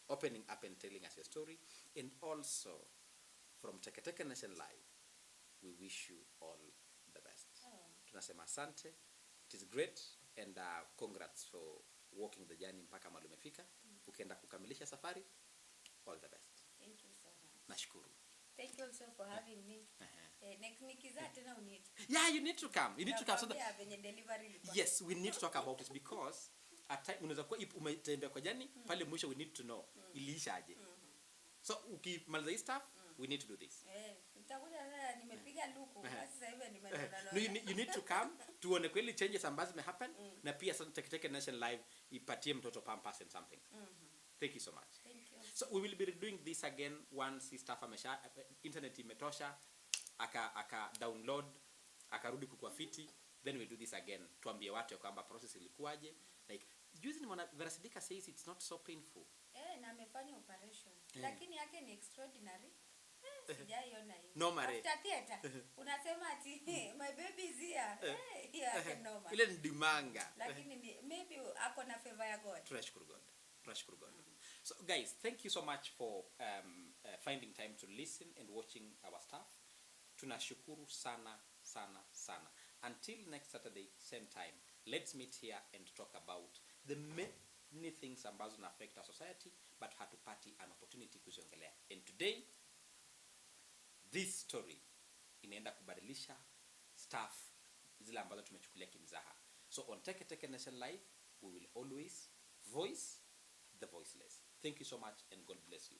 [SPEAKER 1] opening up and telling us your story. And also from Teketeke Nation Live, we wish you all the best. Tunasema asante. It is great and congrats for walking the journey mpaka mahali umefika. Ukienda kukamilisha safari, all the best.
[SPEAKER 2] Thank you so much.
[SPEAKER 1] Nashukuru.
[SPEAKER 2] Thank you also for having me. Next nikiza tena unit.
[SPEAKER 1] Yeah, you need to come. You need to come so that
[SPEAKER 2] delivery.
[SPEAKER 1] Yes, we need to talk about it because at time unaweza kuwa umetembea kwa jani pale mwisho we need to know iliisha aje. So ukimaliza hii stuff we need to do this.
[SPEAKER 2] Nitakuja sasa nimepiga luku sasa hivi nimeona.
[SPEAKER 1] You need to come tuone kweli changes ambazo zime happen na pia sasa Teketeke Nation Live ipatie mtoto pampers and something. Thank you so much.
[SPEAKER 2] Thank you.
[SPEAKER 1] So we will be doing this again once his stuff amesha internet imetosha aka download akarudi kukua fiti, then we do this again tuambie watu kwamba process ilikuwaje. Like juzi nimeona Verasidika says it's not so painful.
[SPEAKER 2] Na amefanya operation lakini yake ni extraordinary. Sijaiona hiyo.
[SPEAKER 1] No mare.
[SPEAKER 2] After theater unasema ati my baby is here. Yake normal.
[SPEAKER 1] Ile ni dimanga.
[SPEAKER 2] Lakini maybe ako na favor ya God.
[SPEAKER 1] Tunashukuru God. So guys, thank you so much for finding time to listen and watching our stuff. Tunashukuru sana. Until next Saturday same time, let's meet here and talk about the many things ambazo na affect our society but hatupati an opportunity kuziongelea. And today this story inaenda kubadilisha stuff zile ambazo tumechukulia kimzaha. So on Teketeke Nation Live we will always voice the voiceless. Thank you so much and God bless you.